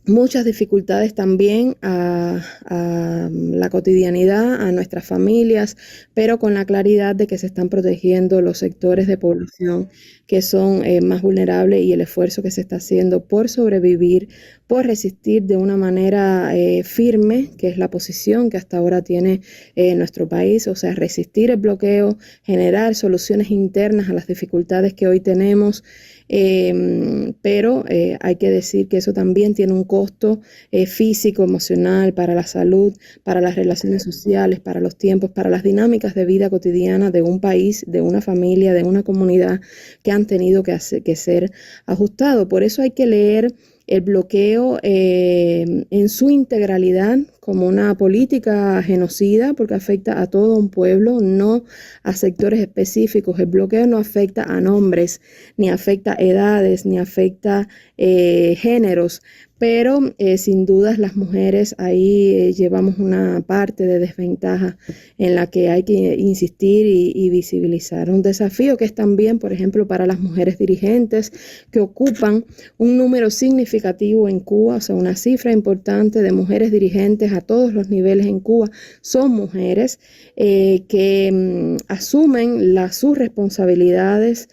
muchas dificultades también a la cotidianidad, a nuestras familias, pero con la claridad de que se están protegiendo los sectores de población que son más vulnerables y el esfuerzo que se está haciendo por sobrevivir, por resistir de una manera firme, que es la posición que hasta ahora tiene nuestro país, o sea, resistir el bloqueo, generar soluciones internas a las dificultades que hoy tenemos. Pero hay que decir que eso también tiene un costo físico, emocional, para la salud, para las relaciones sociales, para los tiempos, para las dinámicas de vida cotidiana de un país, de una familia, de una comunidad que han tenido que ser ajustado. Por eso hay que leer el bloqueo en su integralidad como una política genocida, porque afecta a todo un pueblo, no a sectores específicos. El bloqueo no afecta a nombres, ni afecta edades, ni afecta géneros, pero sin dudas las mujeres ahí llevamos una parte de desventaja en la que hay que insistir y visibilizar. Un desafío que es también, por ejemplo, para las mujeres dirigentes que ocupan un número significativo en Cuba, o sea, una cifra importante de mujeres dirigentes a todos los niveles en Cuba, son mujeres que asumen sus responsabilidades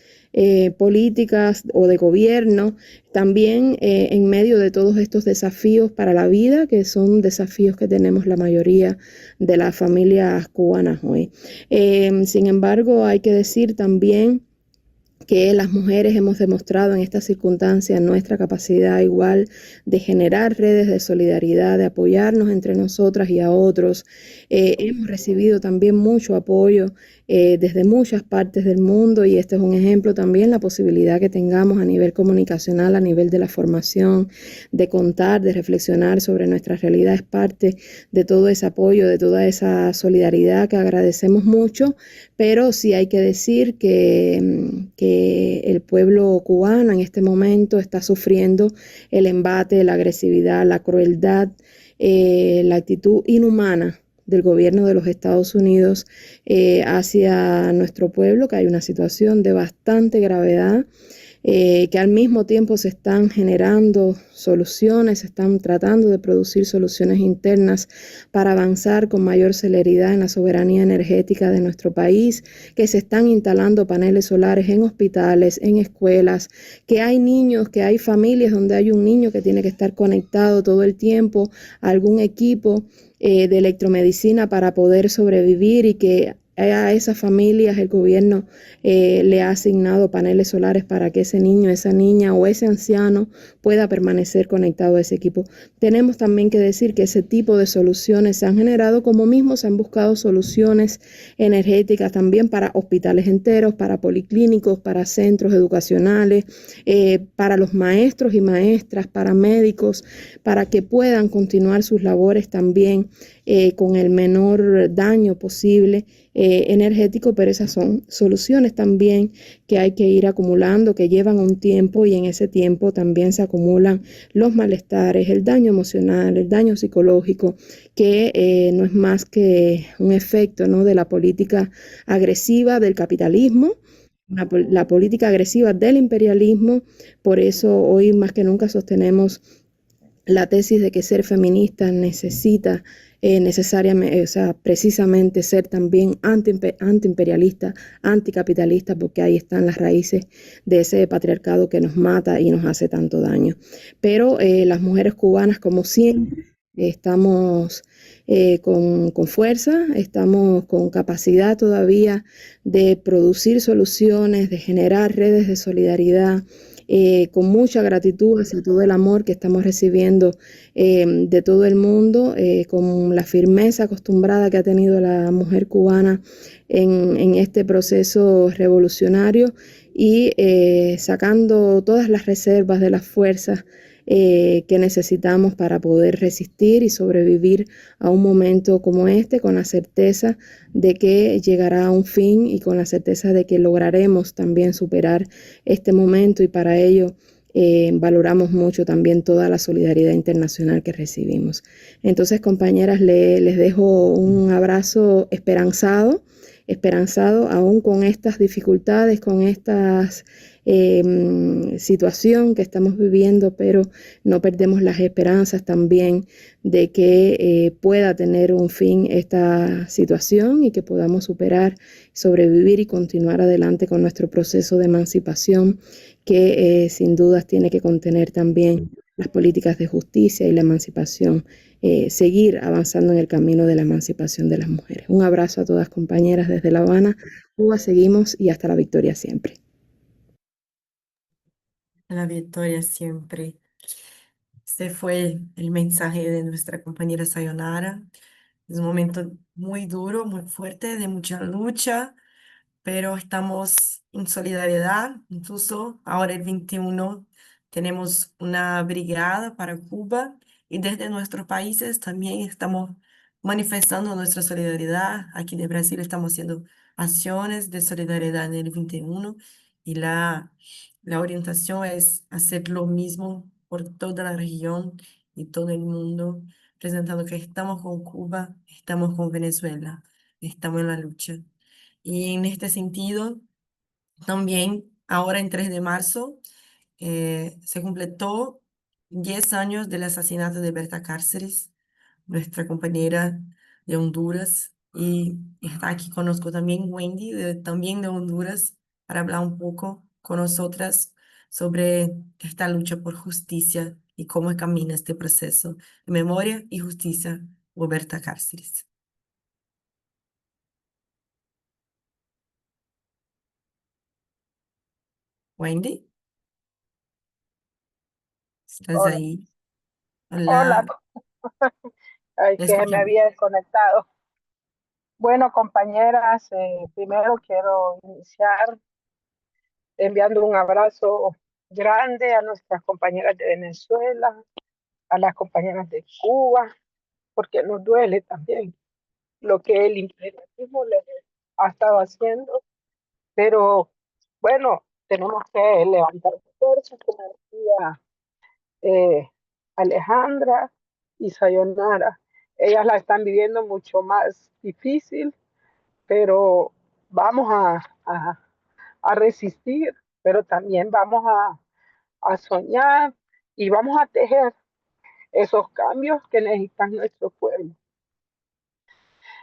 políticas o de gobierno, también en medio de todos estos desafíos para la vida, que son desafíos que tenemos la mayoría de las familias cubanas hoy. Sin embargo, hay que decir también que las mujeres hemos demostrado en estas circunstancias nuestra capacidad igual de generar redes de solidaridad, de apoyarnos entre nosotras y a otros. Hemos recibido también mucho apoyo desde muchas partes del mundo y este es un ejemplo también, la posibilidad que tengamos a nivel comunicacional, a nivel de la formación, de contar, de reflexionar sobre nuestra realidad es parte de todo ese apoyo, de toda esa solidaridad que agradecemos mucho, pero sí hay que decir que el pueblo cubano en este momento está sufriendo el embate, la agresividad, la crueldad, la actitud inhumana del gobierno de los Estados Unidos hacia nuestro pueblo, que hay una situación de bastante gravedad, que al mismo tiempo se están generando soluciones, se están tratando de producir soluciones internas para avanzar con mayor celeridad en la soberanía energética de nuestro país, que se están instalando paneles solares en hospitales, en escuelas, que hay niños, que hay familias donde hay un niño que tiene que estar conectado todo el tiempo a algún equipo de electromedicina para poder sobrevivir y que a esas familias el gobierno le ha asignado paneles solares para que ese niño, esa niña o ese anciano pueda permanecer conectado a ese equipo. Tenemos también que decir que ese tipo de soluciones se han generado, como mismo se han buscado soluciones energéticas también para hospitales enteros, para policlínicos, para centros educacionales, para los maestros y maestras, para médicos, para que puedan continuar sus labores también con el menor daño posible energético, pero esas son soluciones también que hay que ir acumulando, que llevan un tiempo y en ese tiempo también se acumulan los malestares, el daño emocional, el daño psicológico, que no es más que un efecto, ¿no?, de la política agresiva del capitalismo, la política agresiva del imperialismo. Por eso hoy más que nunca sostenemos la tesis de que ser feminista necesita necesariamente, o sea, precisamente ser también antiimperialista, anticapitalista, porque ahí están las raíces de ese patriarcado que nos mata y nos hace tanto daño. Pero las mujeres cubanas, como siempre, estamos con fuerza, estamos con capacidad todavía de producir soluciones, de generar redes de solidaridad, con mucha gratitud hacia todo el amor que estamos recibiendo de todo el mundo, con la firmeza acostumbrada que ha tenido la mujer cubana en este proceso revolucionario y sacando todas las reservas de las fuerzas que necesitamos para poder resistir y sobrevivir a un momento como este, con la certeza de que llegará a un fin y con la certeza de que lograremos también superar este momento y para ello valoramos mucho también toda la solidaridad internacional que recibimos. Entonces, compañeras, les dejo un abrazo esperanzado aún con estas dificultades, con estas situación que estamos viviendo, pero no perdemos las esperanzas también de que pueda tener un fin esta situación y que podamos superar, sobrevivir y continuar adelante con nuestro proceso de emancipación que sin dudas tiene que contener también las políticas de justicia y la emancipación, seguir avanzando en el camino de la emancipación de las mujeres. Un abrazo a todas compañeras desde La Habana. Cuba, seguimos y hasta la victoria siempre. La victoria siempre. Este fue el mensaje de nuestra compañera Sayonara. Es un momento muy duro, muy fuerte, de mucha lucha, pero estamos en solidaridad. Incluso ahora el 21 tenemos una brigada para Cuba y desde nuestros países también estamos manifestando nuestra solidaridad. Aquí de Brasil estamos haciendo acciones de solidaridad en el 21 y la orientación es hacer lo mismo por toda la región y todo el mundo, presentando que estamos con Cuba, estamos con Venezuela, estamos en la lucha. Y en este sentido, también ahora en 3 de marzo se completó 10 años del asesinato de Berta Cáceres, nuestra compañera de Honduras. Y está aquí conozco también Wendy, también de Honduras, para hablar un poco con nosotras sobre esta lucha por justicia y cómo camina este proceso de memoria y justicia, Roberta Cáceres. Wendy, ¿estás Hola, ahí? hola, Hola, ay, te que me escuchamos. había desconectado. Bueno, compañeras, primero quiero iniciar enviando un abrazo grande a nuestras compañeras de Venezuela, a las compañeras de Cuba, porque nos duele también lo que el imperialismo les ha estado haciendo, pero bueno, tenemos que levantar fuerzas, como decía eh, Alejandra y Sayonara. Ellas la están viviendo mucho más difícil, pero vamos a resistir, pero también vamos a soñar y vamos a tejer esos cambios que necesitan nuestro pueblo.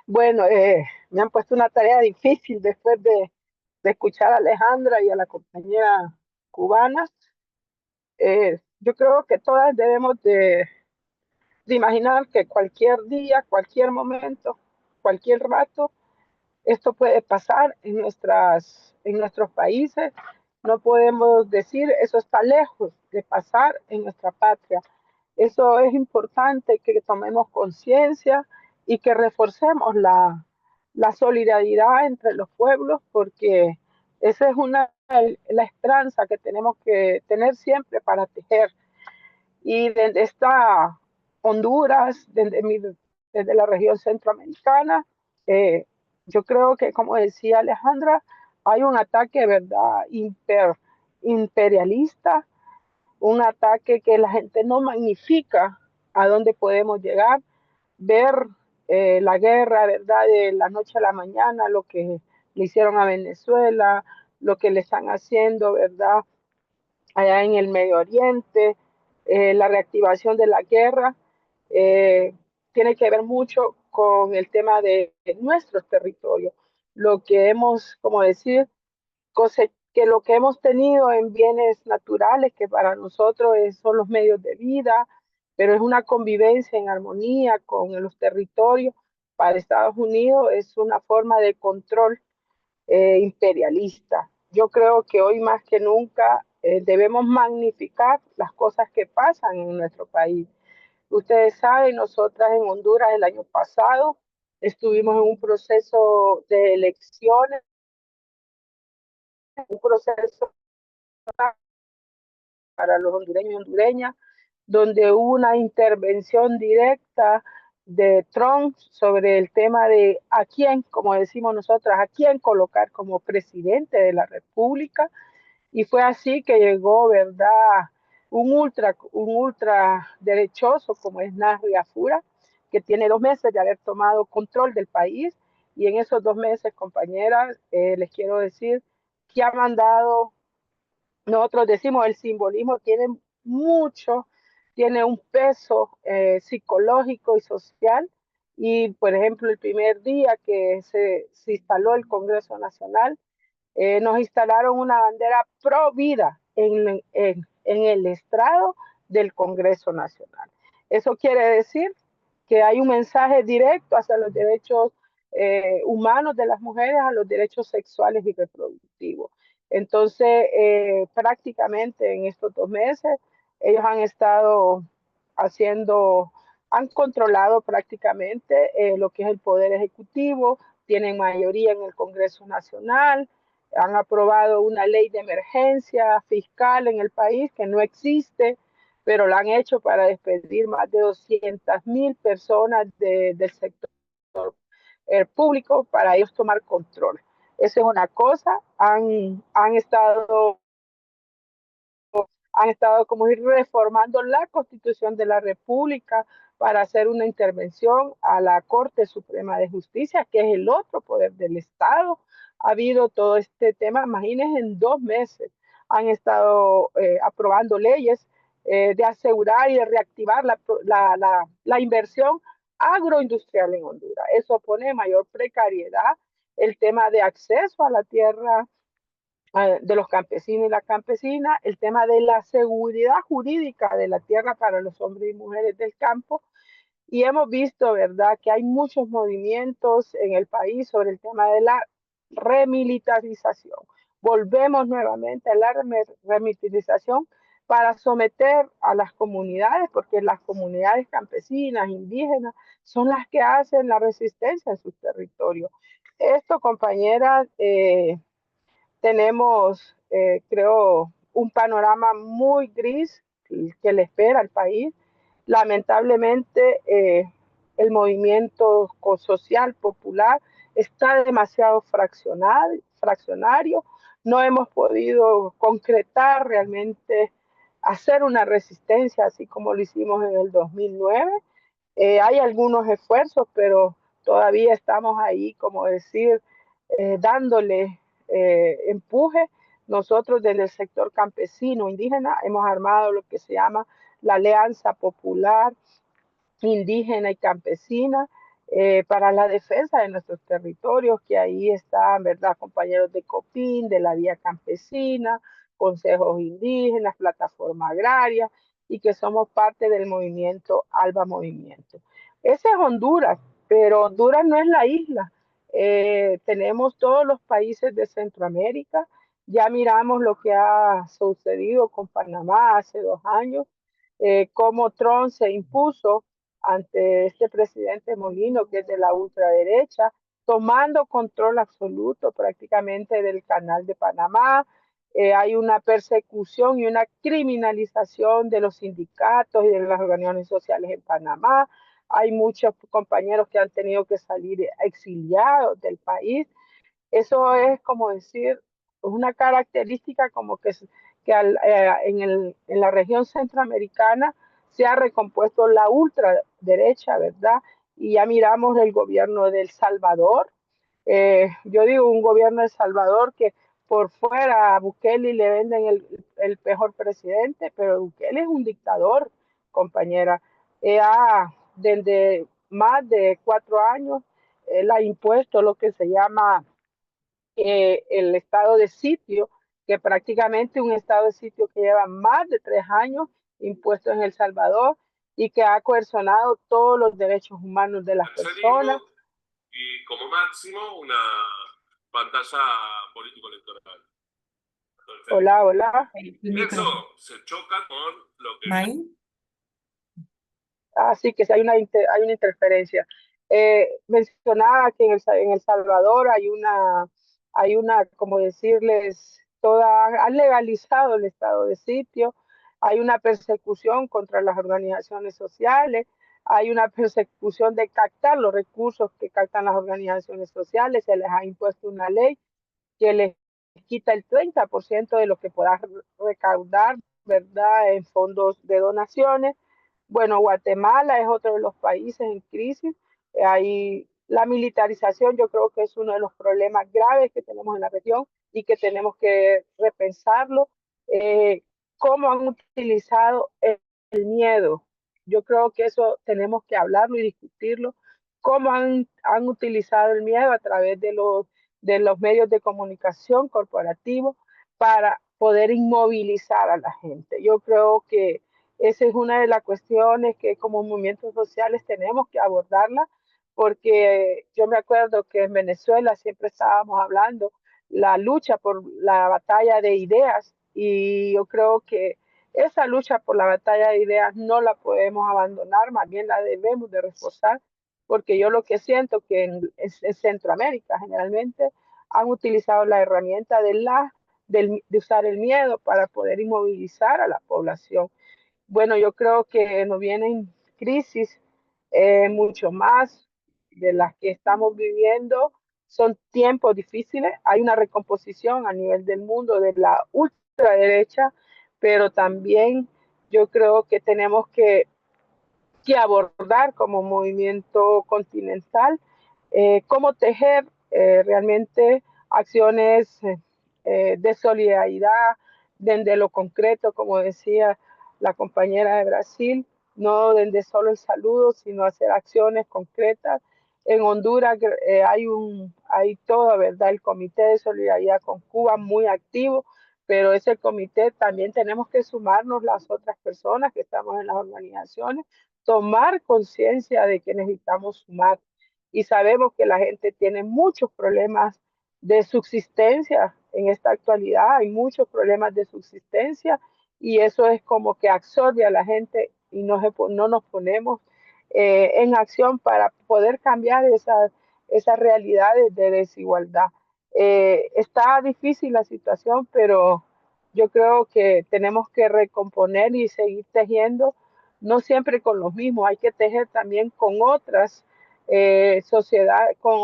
Bueno, me han puesto una tarea difícil después de escuchar a Alejandra y a la compañera cubana. Yo creo que todas debemos de imaginar que cualquier día, cualquier momento, cualquier rato, esto puede pasar en nuestros países. No podemos decir eso está lejos de pasar en nuestra patria. Eso es importante que tomemos conciencia y que reforcemos la solidaridad entre los pueblos, porque esa es la esperanza que tenemos que tener siempre para tejer. Y desde esta Honduras, desde la región centroamericana, yo creo que, como decía Alejandra, hay un ataque, ¿verdad?, imperialista, un ataque que la gente no magnifica a dónde podemos llegar, ver la guerra, ¿verdad?, de la noche a la mañana, lo que le hicieron a Venezuela, lo que le están haciendo, ¿verdad?, allá en el Medio Oriente, la reactivación de la guerra, tiene que ver mucho con el tema de nuestros territorios, lo que hemos, como decir, que lo que hemos tenido en bienes naturales, que para nosotros son los medios de vida, pero es una convivencia en armonía con los territorios. Para Estados Unidos es una forma de control imperialista. Yo creo que hoy más que nunca debemos magnificar las cosas que pasan en nuestro país. Ustedes saben, nosotras en Honduras el año pasado estuvimos en un proceso de elecciones, un proceso para los hondureños y hondureñas, donde hubo una intervención directa de Trump sobre el tema de a quién, como decimos nosotras, a quién colocar como presidente de la República. Y fue así que llegó, ¿verdad?, un ultra derechoso como es Nasri Afura, que tiene 2 meses de haber tomado control del país. Y en esos 2 meses, compañeras, les quiero decir que ha mandado, nosotros decimos, el simbolismo tiene mucho, tiene un peso psicológico y social. Y, por ejemplo, el primer día que se instaló el Congreso Nacional, nos instalaron una bandera pro vida en el estrado del Congreso Nacional. Eso quiere decir que hay un mensaje directo hacia los derechos humanos de las mujeres, a los derechos sexuales y reproductivos. Entonces, prácticamente en estos 2 meses, ellos han estado haciendo, han controlado prácticamente lo que es el Poder Ejecutivo, tienen mayoría en el Congreso Nacional, han aprobado una ley de emergencia fiscal en el país que no existe, pero la han hecho para despedir más de 200,000 personas del sector público para ellos tomar control. Eso es una cosa. Han estado como ir reformando la Constitución de la República para hacer una intervención a la Corte Suprema de Justicia, que es el otro poder del Estado. Ha habido todo este tema, imagínense, en 2 meses han estado aprobando leyes de asegurar y de reactivar la inversión agroindustrial en Honduras. Eso pone mayor precariedad, el tema de acceso a la tierra de los campesinos y la campesina, el tema de la seguridad jurídica de la tierra para los hombres y mujeres del campo. Y hemos visto, ¿verdad?, que hay muchos movimientos en el país sobre el tema de la remilitarización. Volvemos nuevamente a la remilitarización para someter a las comunidades, porque las comunidades campesinas, indígenas, son las que hacen la resistencia en sus territorios. Esto, compañeras, tenemos, creo, un panorama muy gris que le espera al país. Lamentablemente, el movimiento social popular está demasiado fraccionario. No hemos podido concretar realmente, hacer una resistencia así como lo hicimos en el 2009. Hay algunos esfuerzos, pero todavía estamos ahí, como decir, dándole empuje. Nosotros desde el sector campesino indígena hemos armado lo que se llama la Alianza Popular Indígena y Campesina para la defensa de nuestros territorios, que ahí están, ¿verdad?, compañeros de COPIN, de la Vía Campesina, consejos indígenas, plataforma agraria, y que somos parte del movimiento ALBA Movimiento. Ese es Honduras, pero Honduras no es la isla. Tenemos todos los países de Centroamérica. Ya miramos lo que ha sucedido con Panamá hace 2 años, cómo Trump se impuso ante este presidente Molino, que es de la ultraderecha, tomando control absoluto prácticamente del canal de Panamá. Hay una persecución y una criminalización de los sindicatos y de las organizaciones sociales en Panamá. Hay muchos compañeros que han tenido que salir exiliados del país. Eso es como decir, una característica como que en la región centroamericana se ha recompuesto la ultraderecha, ¿verdad? Y ya miramos el gobierno de El Salvador. Yo digo un gobierno de El Salvador que por fuera a Bukele le venden el mejor presidente, pero Bukele es un dictador, compañera. Desde más de 4 años, él ha impuesto lo que se llama el estado de sitio, que prácticamente un estado de sitio que lleva más de 3 años impuesto en El Salvador y que ha coercionado todos los derechos humanos de las personas. Y como máximo una pantalla político-electoral. Hola, hola. Eso se choca con lo que... ¿May? Así que sí, hay una interferencia. Mencionaba que en El Salvador hay una, como decirles, han legalizado el estado de sitio, hay una persecución contra las organizaciones sociales, hay una persecución de captar los recursos que captan las organizaciones sociales, se les ha impuesto una ley que les quita el 30% de lo que puedas recaudar, ¿verdad?, en fondos de donaciones. Bueno, Guatemala es otro de los países en crisis. Ahí la militarización yo creo que es uno de los problemas graves que tenemos en la región y que tenemos que repensarlo. ¿Cómo han utilizado el miedo? Yo creo que eso tenemos que hablarlo y discutirlo. ¿Cómo han utilizado el miedo a través de los medios de comunicación corporativos para poder inmovilizar a la gente? Yo creo que esa es una de las cuestiones que como movimientos sociales tenemos que abordarla, porque yo me acuerdo que en Venezuela siempre estábamos hablando la lucha por la batalla de ideas, y yo creo que esa lucha por la batalla de ideas no la podemos abandonar, más bien la debemos de reforzar, porque yo lo que siento que en Centroamérica generalmente han utilizado la herramienta de usar el miedo para poder inmovilizar a la población. Bueno, yo creo que nos vienen crisis mucho más de las que estamos viviendo. Son tiempos difíciles. Hay una recomposición a nivel del mundo de la ultraderecha, pero también yo creo que tenemos que abordar como movimiento continental cómo tejer realmente acciones de solidaridad desde lo concreto, como decía la compañera de Brasil, no desde solo el saludo, sino hacer acciones concretas. En Honduras hay todo, ¿verdad? El Comité de Solidaridad con Cuba muy activo, pero ese comité también tenemos que sumarnos las otras personas que estamos en las organizaciones, tomar conciencia de que necesitamos sumar. Y sabemos que la gente tiene muchos problemas de subsistencia en esta actualidad, hay muchos problemas de subsistencia y eso es como que absorbe a la gente y no nos ponemos en acción para poder cambiar esas realidades de desigualdad. Está difícil la situación, pero yo creo que tenemos que recomponer y seguir tejiendo, no siempre con los mismos, hay que tejer también con otras sociedades, con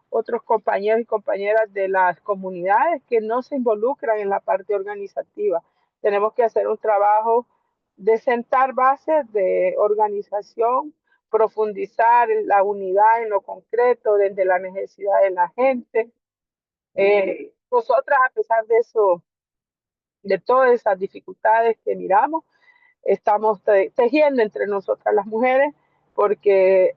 otros compañeros y compañeras de las comunidades que no se involucran en la parte organizativa. Tenemos que hacer un trabajo de sentar bases de organización, profundizar en la unidad en lo concreto, desde la necesidad de la gente. Nosotras, a pesar de eso, de todas esas dificultades que miramos, estamos tejiendo entre nosotras las mujeres, porque,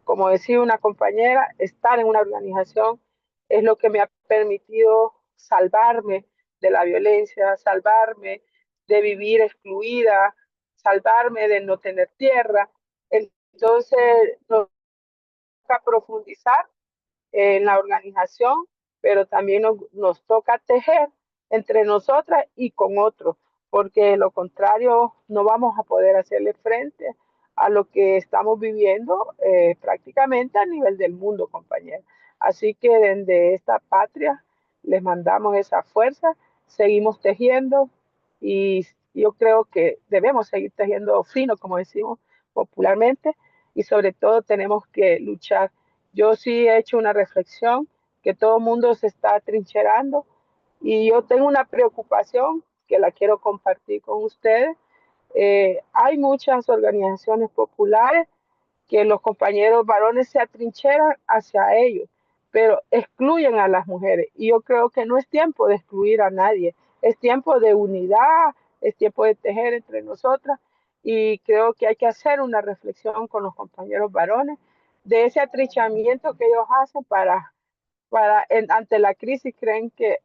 como decía una compañera, estar en una organización es lo que me ha permitido salvarme de la violencia, salvarme de vivir excluida, salvarme de no tener tierra. Entonces, nos toca profundizar en la organización, pero también nos toca tejer entre nosotras y con otros, porque de lo contrario no vamos a poder hacerle frente a lo que estamos viviendo prácticamente a nivel del mundo, compañeros. Así que desde esta patria les mandamos esa fuerza, seguimos tejiendo y yo creo que debemos seguir tejiendo fino, como decimos popularmente, y sobre todo tenemos que luchar. Yo sí he hecho una reflexión que todo el mundo se está trincherando y yo tengo una preocupación que la quiero compartir con ustedes. Hay muchas organizaciones populares que los compañeros varones se atrincheran hacia ellos, pero excluyen a las mujeres. Y yo creo que no es tiempo de excluir a nadie, es tiempo de unidad, es tiempo de tejer entre nosotras y creo que hay que hacer una reflexión con los compañeros varones de ese atrinchamiento que ellos hacen ante la crisis. Creen que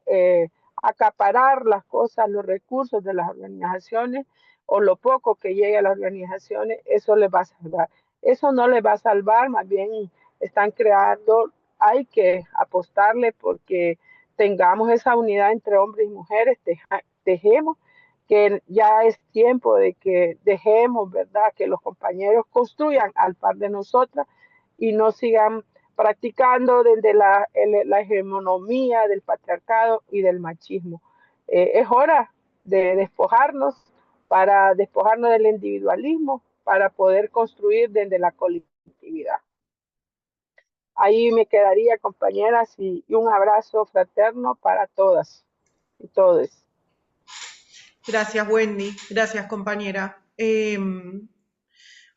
acaparar las cosas, los recursos de las organizaciones o lo poco que llegue a las organizaciones, eso les va a salvar. Eso no les va a salvar, más bien están creando, hay que apostarle porque tengamos esa unidad entre hombres y mujeres, tejemos, que ya es tiempo de que dejemos, ¿verdad?, que los compañeros construyan al par de nosotras y no sigan practicando desde la hegemonía del patriarcado y del machismo. Es hora de despojarnos del individualismo para poder construir desde la colectividad. Ahí me quedaría, compañeras, y un abrazo fraterno para todas y todos. Gracias, Wendy. Gracias, compañera.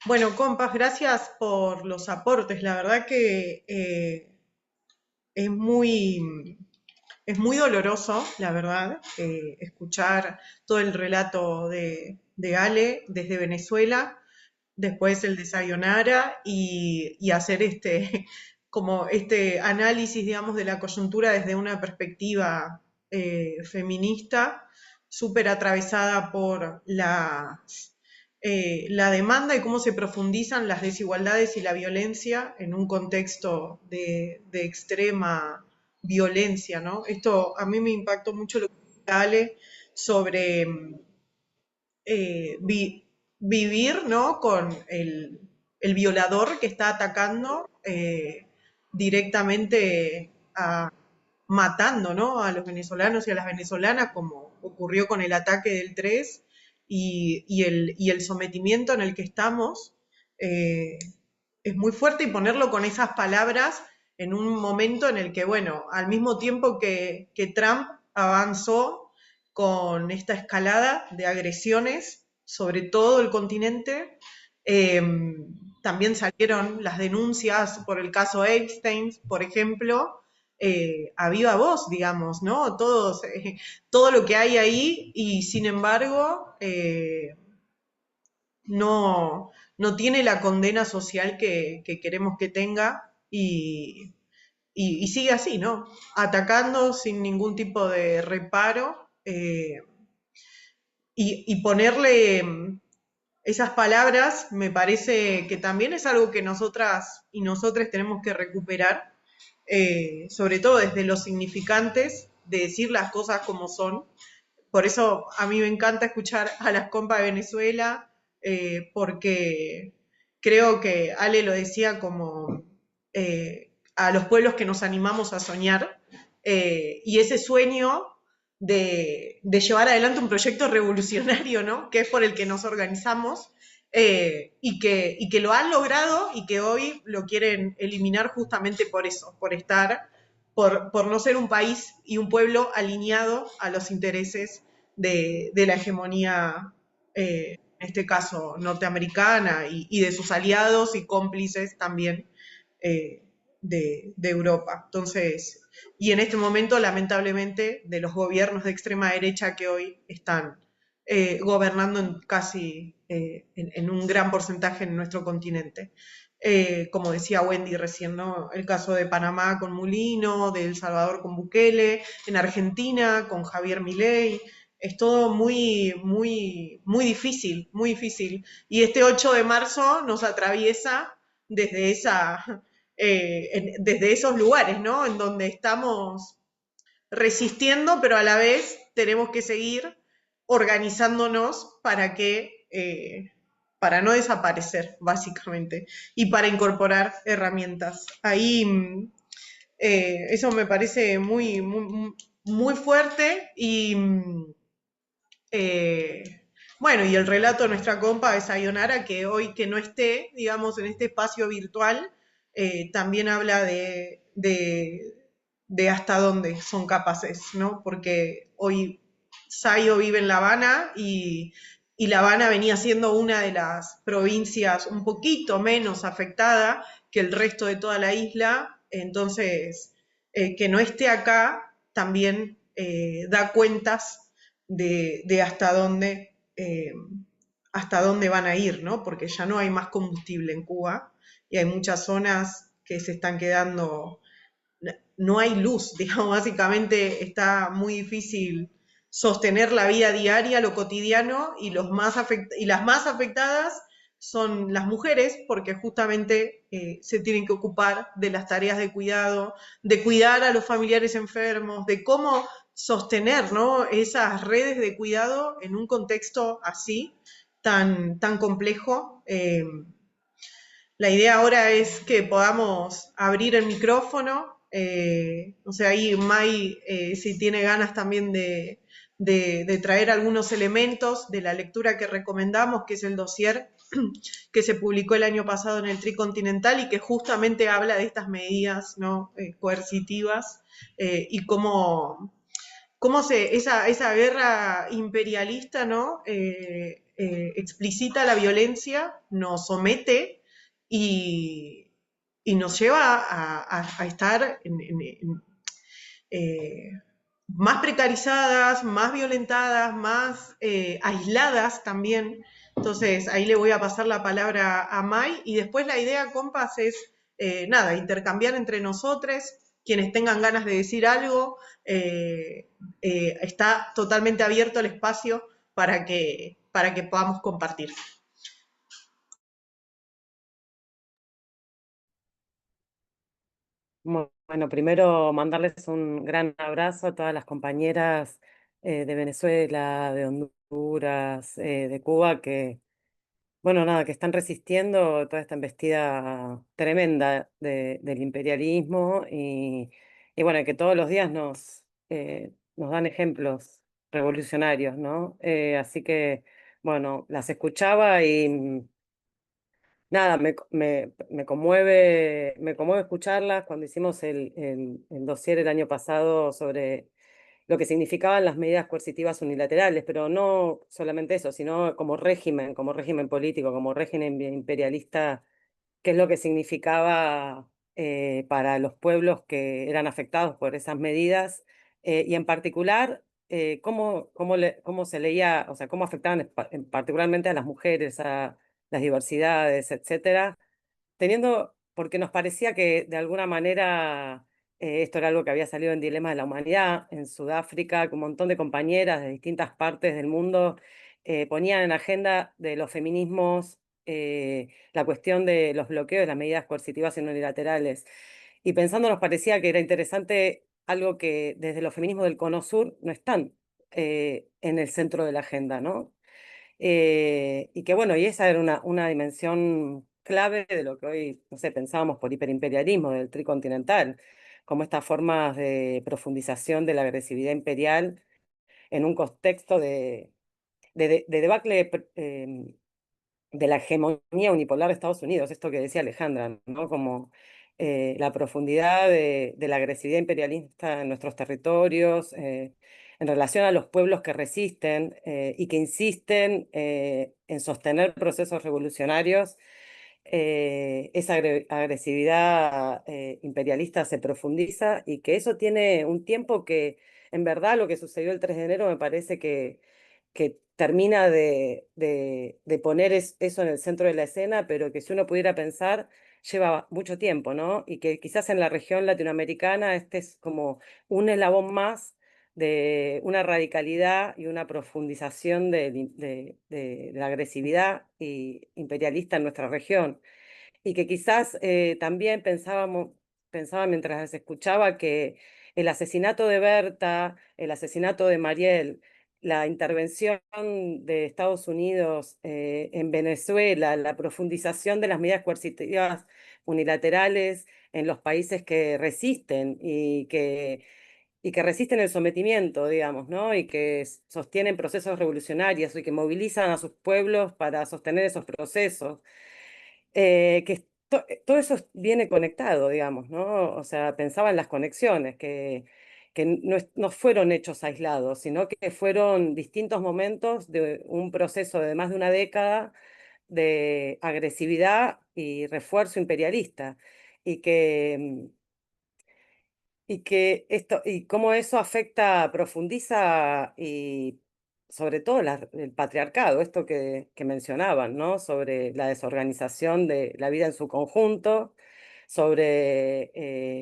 Bueno, compas, gracias por los aportes. La verdad que es muy doloroso, la verdad, escuchar todo el relato de Ale desde Venezuela, después el de Sayonara y hacer como este análisis, digamos, de la coyuntura desde una perspectiva feminista, súper atravesada por la demanda y cómo se profundizan las desigualdades y la violencia en un contexto de extrema violencia, ¿no? Esto a mí me impactó mucho lo que decía Ale sobre vivir, ¿no?, con el violador que está atacando directamente matando, ¿no?, a los venezolanos y a las venezolanas, como ocurrió con el ataque del 3 y el sometimiento en el que estamos. Es muy fuerte, y ponerlo con esas palabras en un momento en el que, bueno, al mismo tiempo que Trump avanzó con esta escalada de agresiones sobre todo el continente, también salieron las denuncias por el caso Epstein, por ejemplo, a viva voz, digamos, ¿no? Todo lo que hay ahí, y sin embargo no tiene la condena social que queremos que tenga, y, y sigue así, ¿no? Atacando sin ningún tipo de reparo y ponerle esas palabras me parece que también es algo que nosotras y nosotros tenemos que recuperar, sobre todo desde los significantes, de decir las cosas como son. Por eso a mí me encanta escuchar a las compas de Venezuela, porque creo que Ale lo decía como a los pueblos que nos animamos a soñar, y ese sueño de llevar adelante un proyecto revolucionario, ¿no? Que es por el que nos organizamos, y que lo han logrado y que hoy lo quieren eliminar justamente por eso, por no ser un país y un pueblo alineado a los intereses de la hegemonía, en este caso norteamericana, y de sus aliados y cómplices también, de Europa. Entonces, y en este momento, lamentablemente, de los gobiernos de extrema derecha que hoy están gobernando en un gran porcentaje en nuestro continente. Como decía Wendy recién, ¿no? El caso de Panamá con Mulino, de El Salvador con Bukele, en Argentina con Javier Milei. Es todo muy, muy, muy difícil, muy difícil. Y este 8 de marzo nos atraviesa desde desde esos lugares, ¿no? En donde estamos resistiendo, pero a la vez tenemos que seguir organizándonos para no desaparecer, básicamente, y para incorporar herramientas. Ahí eso me parece muy, muy, muy fuerte bueno, y el relato de nuestra compa de Sayonara, que hoy que no esté, digamos, en este espacio virtual, también habla de hasta dónde son capaces, ¿no? Porque hoy Sayo vive en La Habana y La Habana venía siendo una de las provincias un poquito menos afectada que el resto de toda la isla, entonces que no esté acá también da cuentas de hasta dónde van a ir, ¿no? Porque ya no hay más combustible en Cuba y hay muchas zonas que se están quedando, no hay luz, digamos, básicamente está muy difícil sostener la vida diaria, lo cotidiano, y las más afectadas son las mujeres, porque justamente se tienen que ocupar de las tareas de cuidado, de cuidar a los familiares enfermos, de cómo sostener, ¿no? Esas redes de cuidado en un contexto así, tan complejo. La idea ahora es que podamos abrir el micrófono, o sea, ahí Mai, si tiene ganas también de traer algunos elementos de la lectura que recomendamos, que es el dossier que se publicó el año pasado en el Tricontinental y que justamente habla de estas medidas, ¿no? Coercitivas, y esa guerra imperialista, ¿no? Explicita la violencia, nos somete y, y nos lleva a estar más precarizadas, más violentadas, más aisladas también. Entonces, ahí le voy a pasar la palabra a Mai y después la idea, compas, es nada, intercambiar entre nosotros, quienes tengan ganas de decir algo, está totalmente abierto el espacio para que podamos compartir. Bueno, primero mandarles un gran abrazo a todas las compañeras de Venezuela, de Honduras, de Cuba, que, bueno, nada, que están resistiendo toda esta embestida tremenda del imperialismo y bueno, que todos los días nos dan ejemplos revolucionarios, ¿no? Así que, bueno, las escuchaba y nada, me conmueve escucharlas cuando hicimos el dossier el año pasado sobre lo que significaban las medidas coercitivas unilaterales, pero no solamente eso, sino como régimen político, como régimen imperialista, qué es lo que significaba para los pueblos que eran afectados por esas medidas, y en particular, cómo se leía, o sea, cómo afectaban particularmente a las mujeres, a las diversidades, etcétera, teniendo porque nos parecía que de alguna manera esto era algo que había salido en Dilemas de la Humanidad, en Sudáfrica, con un montón de compañeras de distintas partes del mundo ponían en agenda de los feminismos la cuestión de los bloqueos de las medidas coercitivas y unilaterales. Y pensando nos parecía que era interesante algo que desde los feminismos del Cono Sur no están en el centro de la agenda, ¿no? Y que bueno, y esa era una dimensión clave de lo que hoy, no sé, pensábamos por hiperimperialismo del tricontinental, como estas formas de profundización de la agresividad imperial en un contexto de debacle de la hegemonía unipolar de Estados Unidos, esto que decía Alejandra, ¿no? Como la profundidad de la agresividad imperialista en nuestros territorios, en relación a los pueblos que resisten y que insisten en sostener procesos revolucionarios. Esa agresividad imperialista se profundiza y que eso tiene un tiempo que, en verdad, lo que sucedió el 3 de enero me parece que termina de poner eso en el centro de la escena, pero que si uno pudiera pensar, lleva mucho tiempo, ¿no? Y que quizás en la región latinoamericana este es como un eslabón más de una radicalidad y una profundización de la agresividad imperialista en nuestra región. Y que quizás también pensaba mientras las escuchaba que el asesinato de Berta, el asesinato de Mariel, la intervención de Estados Unidos en Venezuela, la profundización de las medidas coercitivas unilaterales en los países que resisten y que resisten el sometimiento, digamos, ¿no? Y que sostienen procesos revolucionarios y que movilizan a sus pueblos para sostener esos procesos. Todo eso viene conectado, digamos, ¿no? O sea, pensaba en las conexiones, que no fueron hechos aislados, sino que fueron distintos momentos de un proceso de más de una década de agresividad y refuerzo imperialista, y y cómo eso afecta, profundiza y sobre todo el patriarcado, esto que mencionaban, ¿no? Sobre la desorganización de la vida en su conjunto, sobre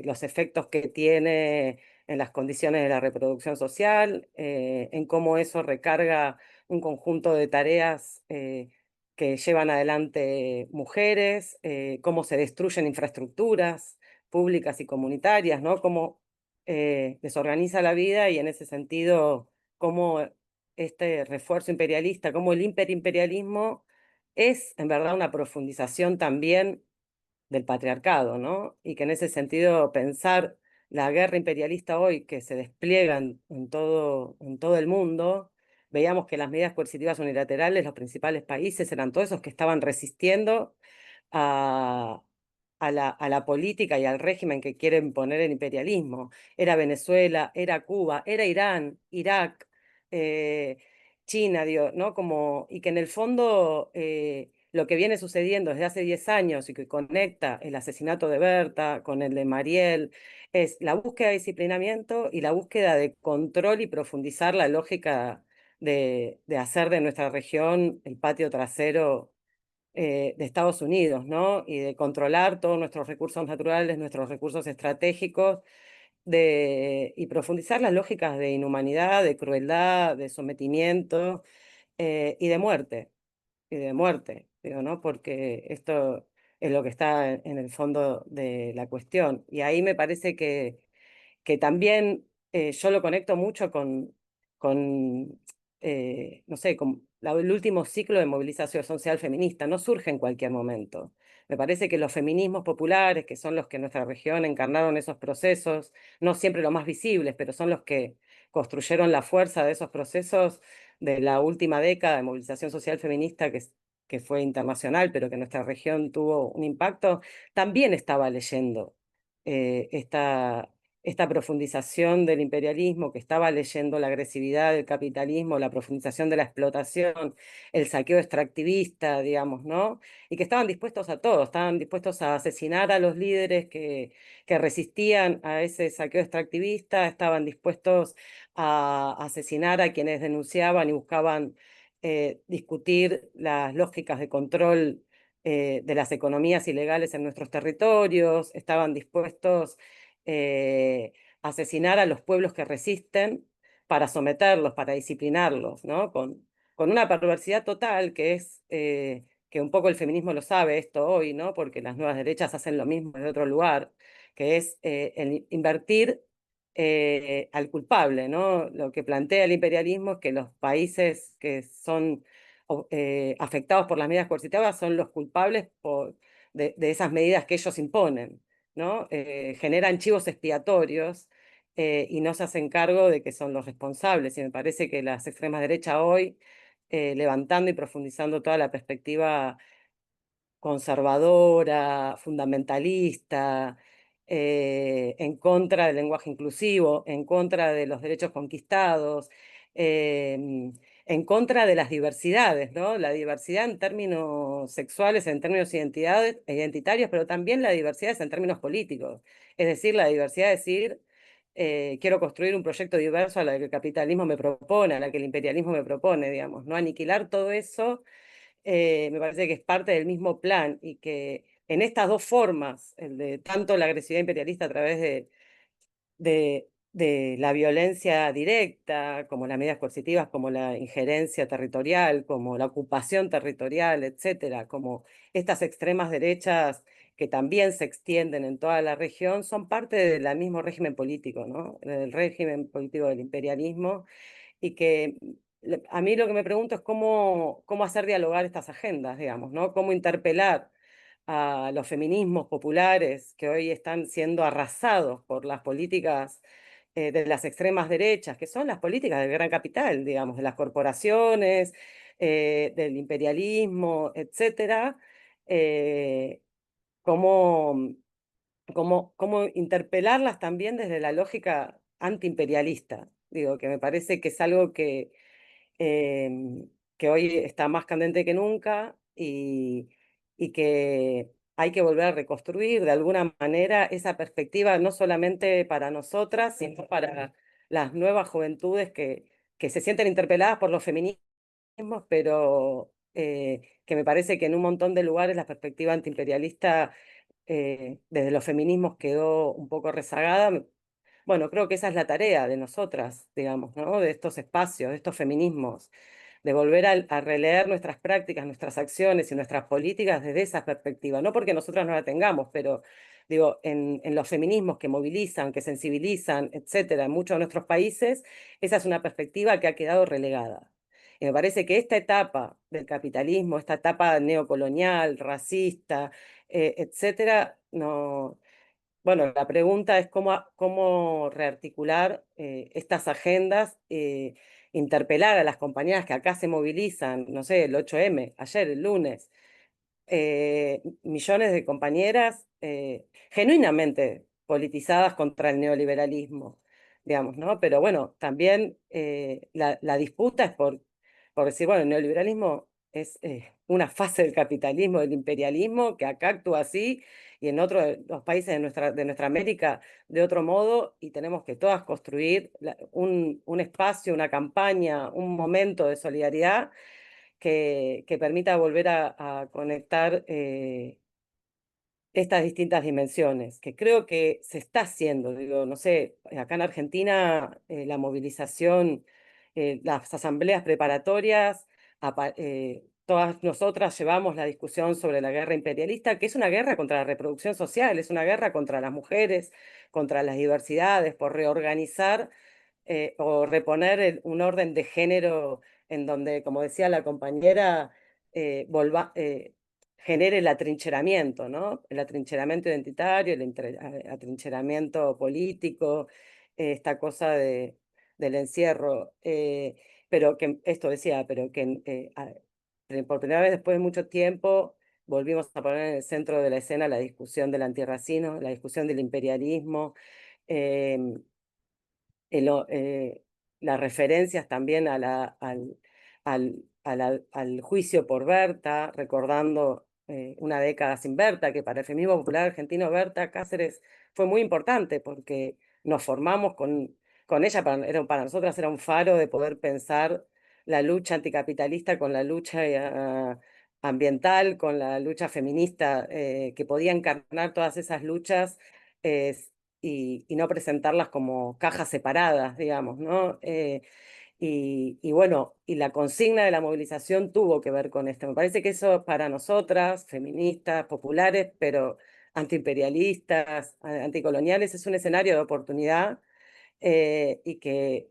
los efectos que tiene en las condiciones de la reproducción social, en cómo eso recarga un conjunto de tareas que llevan adelante mujeres, cómo se destruyen infraestructuras públicas y comunitarias, ¿no? Cómo desorganiza la vida y en ese sentido, cómo este refuerzo imperialista, cómo el hiperimperialismo es en verdad una profundización también del patriarcado, ¿no? Y que en ese sentido pensar la guerra imperialista hoy que se despliega en todo el mundo, veíamos que las medidas coercitivas unilaterales, los principales países eran todos esos que estaban resistiendo a, a la política y al régimen que quieren poner el imperialismo. Era Venezuela, era Cuba, era Irán, Irak, eh, China, digo, ¿no? Como, y que en el fondo lo que viene sucediendo desde hace 10 años y que conecta el asesinato de Berta con el de Mariel, es la búsqueda de disciplinamiento y la búsqueda de control y profundizar la lógica de hacer de nuestra región el patio trasero de Estados Unidos, ¿no? Y de controlar todos nuestros recursos naturales, nuestros recursos estratégicos, y profundizar las lógicas de inhumanidad, de crueldad, de sometimiento y de muerte, digo, ¿no? Porque esto es lo que está en el fondo de la cuestión. Y ahí me parece que también yo lo conecto mucho con no sé, con el último ciclo de movilización social feminista. No surge en cualquier momento. Me parece que los feminismos populares, que son los que en nuestra región encarnaron esos procesos, no siempre los más visibles, pero son los que construyeron la fuerza de esos procesos de la última década de movilización social feminista que fue internacional, pero que en nuestra región tuvo un impacto, también estaba leyendo esta profundización del imperialismo, que estaba leyendo la agresividad del capitalismo, la profundización de la explotación, el saqueo extractivista, digamos, ¿no? Y que estaban dispuestos a todo, estaban dispuestos a asesinar a los líderes que resistían a ese saqueo extractivista, estaban dispuestos a asesinar a quienes denunciaban y buscaban discutir las lógicas de control de las economías ilegales en nuestros territorios, estaban dispuestos a asesinar a los pueblos que resisten para someterlos, para disciplinarlos, ¿no? Con una perversidad total que es, que un poco el feminismo lo sabe esto hoy, ¿no? Porque las nuevas derechas hacen lo mismo desde otro lugar, que es el invertir al culpable, ¿no? Lo que plantea el imperialismo es que los países que son afectados por las medidas coercitivas son los culpables de esas medidas que ellos imponen, ¿no? Generan chivos expiatorios y no se hacen cargo de que son los responsables. Y me parece que las extremas derechas hoy, levantando y profundizando toda la perspectiva conservadora, fundamentalista, en contra del lenguaje inclusivo, en contra de los derechos conquistados, en contra de las diversidades, ¿no? La diversidad en términos sexuales, en términos identitarios, pero también la diversidad en términos políticos. Es decir, la diversidad de decir, quiero construir un proyecto diverso a la que el capitalismo me propone, a la que el imperialismo me propone, digamos, ¿no? Aniquilar todo eso me parece que es parte del mismo plan y que en estas dos formas, el de tanto la agresividad imperialista a través de la violencia directa, como las medidas coercitivas, como la injerencia territorial, como la ocupación territorial, etcétera, como estas extremas derechas que también se extienden en toda la región, son parte del mismo régimen político, ¿no? Del régimen político del imperialismo y que a mí lo que me pregunto es cómo hacer dialogar estas agendas, digamos, ¿no? Cómo interpelar a los feminismos populares que hoy están siendo arrasados por las políticas de las extremas derechas, que son las políticas del gran capital, digamos, de las corporaciones, del imperialismo, etcétera. eh, cómo, cómo interpelarlas también desde la lógica antiimperialista. Digo, que me parece que es algo que hoy está más candente que nunca y que hay que volver a reconstruir de alguna manera esa perspectiva, no solamente para nosotras, sino para las nuevas juventudes que se sienten interpeladas por los feminismos, pero que me parece que en un montón de lugares la perspectiva antiimperialista desde los feminismos quedó un poco rezagada. Bueno, creo que esa es la tarea de nosotras, digamos, ¿no? De estos espacios, de estos feminismos, de volver a releer nuestras prácticas, nuestras acciones y nuestras políticas desde esa perspectiva. No porque nosotras no la tengamos, pero digo, en los feminismos que movilizan, que sensibilizan, etcétera, en muchos de nuestros países, esa es una perspectiva que ha quedado relegada. Y me parece que esta etapa del capitalismo, esta etapa neocolonial, racista, etcétera, no. Bueno, la pregunta es cómo rearticular estas agendas, interpelar a las compañeras que acá se movilizan, no sé, el 8M, ayer, el lunes, millones de compañeras genuinamente politizadas contra el neoliberalismo, digamos, ¿no? Pero bueno, también la disputa es por decir, bueno, el neoliberalismo es una fase del capitalismo, del imperialismo, que acá actúa así y en otros los países de nuestra América de otro modo, y tenemos que todas construir un espacio, una campaña, un momento de solidaridad que permita volver a conectar estas distintas dimensiones, que creo que se está haciendo. Digo, no sé, acá en Argentina la movilización, las asambleas preparatorias, todas nosotras llevamos la discusión sobre la guerra imperialista, que es una guerra contra la reproducción social, es una guerra contra las mujeres, contra las diversidades, por reorganizar o reponer un orden de género en donde, como decía la compañera, genere el atrincheramiento, ¿no? El atrincheramiento identitario, el atrincheramiento político, esta cosa del encierro. Pero que, esto decía, pero que por primera vez después de mucho tiempo volvimos a poner en el centro de la escena la discusión del antirracismo, la discusión del imperialismo, em, las referencias también al juicio por Berta, recordando una década sin Berta, que para el feminismo popular argentino Berta Cáceres fue muy importante porque nos formamos con ella, para nosotras era un faro de poder pensar la lucha anticapitalista con la lucha ambiental, con la lucha feminista, que podía encarnar todas esas luchas y no presentarlas como cajas separadas, digamos, ¿no? Y bueno, y la consigna de la movilización tuvo que ver con esto. Me parece que eso para nosotras, feministas, populares, pero antiimperialistas, anticoloniales, es un escenario de oportunidad, y que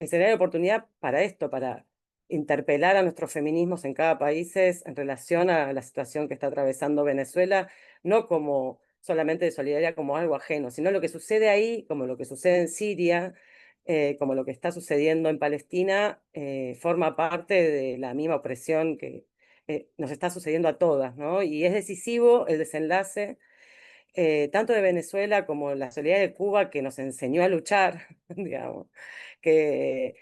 escenario de oportunidad para esto, para interpelar a nuestros feminismos en cada país en relación a la situación que está atravesando Venezuela, no como solamente de solidaridad como algo ajeno, sino lo que sucede ahí, como lo que sucede en Siria, como lo que está sucediendo en Palestina, forma parte de la misma opresión que nos está sucediendo a todas, ¿no? Y es decisivo el desenlace, tanto de Venezuela como la solidaridad de Cuba, que nos enseñó a luchar, digamos, que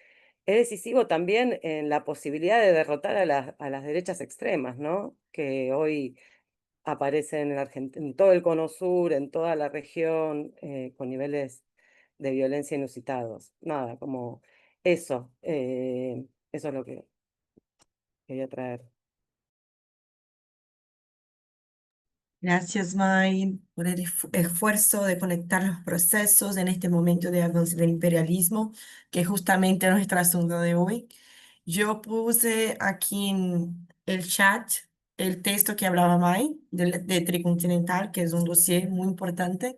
es decisivo también en la posibilidad de derrotar a las derechas extremas, ¿no? Que hoy aparecen en todo el Cono Sur, en toda la región, con niveles de violencia inusitados. Nada, como eso es lo que quería traer. Gracias, May, por el esfuerzo de conectar los procesos en este momento de avance del imperialismo, que es justamente nuestro asunto de hoy. Yo puse aquí en el chat el texto que hablaba May de Tricontinental, que es un dossier muy importante,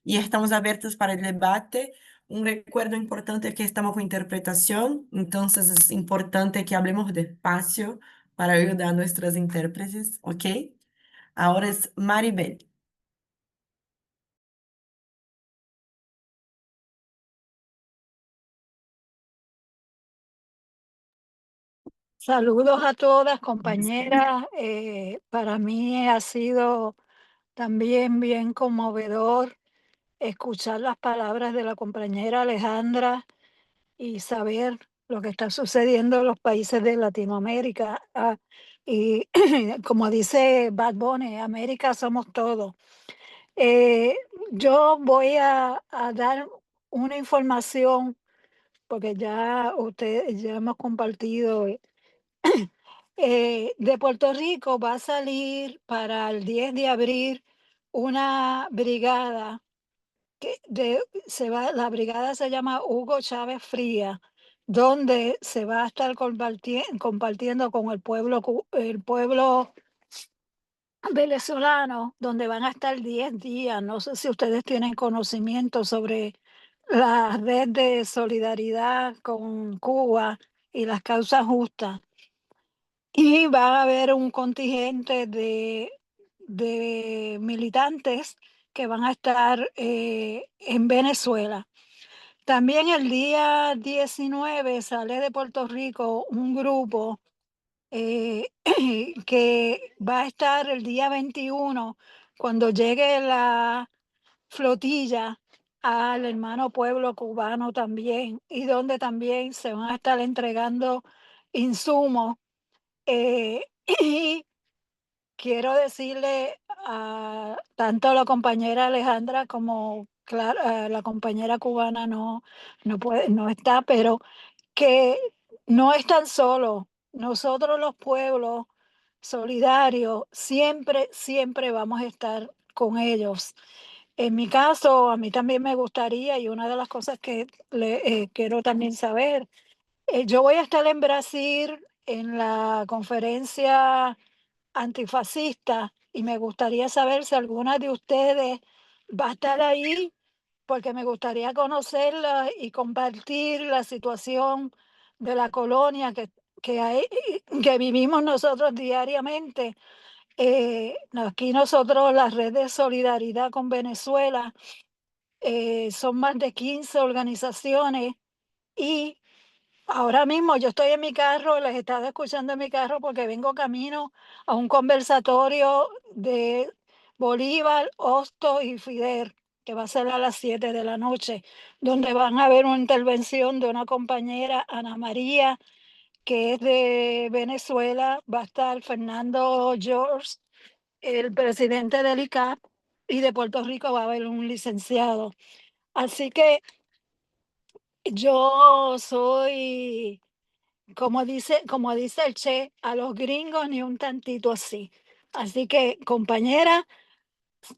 y estamos abiertos para el debate. Un recuerdo importante es que estamos con interpretación, entonces es importante que hablemos despacio para ayudar a nuestras intérpretes, ¿ok? Ahora es Maribel. Saludos a todas, compañeras. Para mí ha sido también bien conmovedor escuchar las palabras de la compañera Alejandra y saber lo que está sucediendo en los países de Latinoamérica. Y como dice Bad Bunny, América somos todos. Eh, yo voy a dar una información porque ya hemos compartido. De Puerto Rico va a salir para el 10 de abril una brigada la brigada se llama Hugo Chávez Fría, donde se va a estar compartiendo con el pueblo venezolano, donde van a estar 10 días. No sé si ustedes tienen conocimiento sobre la red de solidaridad con Cuba y las causas justas. Y va a haber un contingente de militantes que van a estar en Venezuela. También el día 19 sale de Puerto Rico un grupo que va a estar el día 21 cuando llegue la flotilla al hermano pueblo cubano también, y donde también se van a estar entregando insumos. Y quiero decirle a tanto a la compañera Alejandra como a la compañera cubana no está, pero que no están solos. Nosotros los pueblos solidarios siempre, siempre vamos a estar con ellos. En mi caso, a mí también me gustaría, y una de las cosas que quiero también saber, yo voy a estar en Brasil en la conferencia antifascista y me gustaría saber si alguna de ustedes va a estar ahí, porque me gustaría conocerla y compartir la situación de la colonia que vivimos nosotros diariamente. Aquí nosotros, la red de solidaridad con Venezuela, son más de 15 organizaciones y ahora mismo yo estoy en mi carro, les estaba escuchando en mi carro porque vengo camino a un conversatorio de Bolívar, Hostos y Fidel, que va a ser a las 7 de la noche, donde van a ver una intervención de una compañera, Ana María, que es de Venezuela. Va a estar Fernando George, el presidente del ICAP, y de Puerto Rico va a haber un licenciado. Así que yo soy como dice el Che, a los gringos ni un tantito así. Así que, compañera,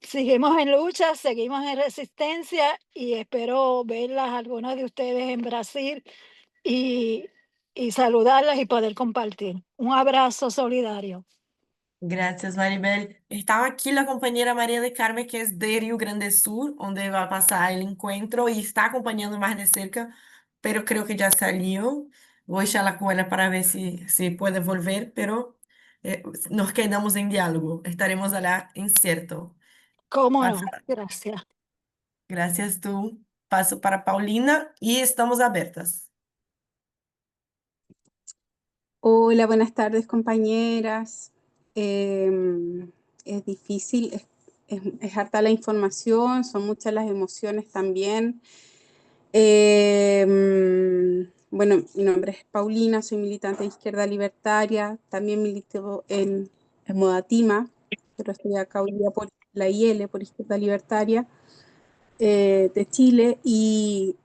seguimos en lucha, seguimos en resistencia y espero verlas algunas de ustedes en Brasil y, y saludarlas y poder compartir. Un abrazo solidario. Gracias, Maribel. Estaba aquí la compañera María de Carmen, que es de Río Grande do Sul, donde va a pasar el encuentro y está acompañando más de cerca, pero creo que ya salió. Voy a la cuela para ver si puede volver, pero nos quedamos en diálogo. Estaremos allá incierto. ¿Cómo Pasa- no? Gracias. Gracias tú. Paso para Paulina y estamos abiertas. Hola, buenas tardes, compañeras. Es difícil, es harta la información, son muchas las emociones también. Bueno, mi nombre es Paulina, soy militante de Izquierda Libertaria, también milito en Modatima, pero estoy acá hoy día por la IL, por Izquierda Libertaria de Chile, y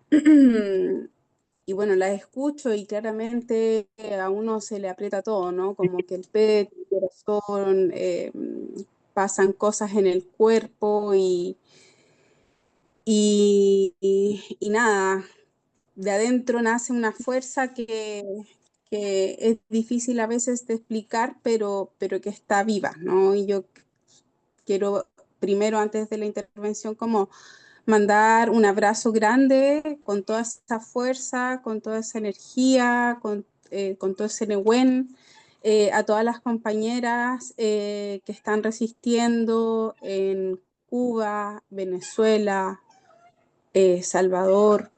y bueno, las escucho y claramente a uno se le aprieta todo, ¿no? Como que el pecho, el corazón, pasan cosas en el cuerpo y nada, de adentro nace una fuerza que es difícil a veces de explicar, pero que está viva, ¿no? Y yo quiero primero, antes de la intervención, como mandar un abrazo grande con toda esa fuerza, con toda esa energía, con todo ese Nehuen, a todas las compañeras que están resistiendo en Cuba, Venezuela, Salvador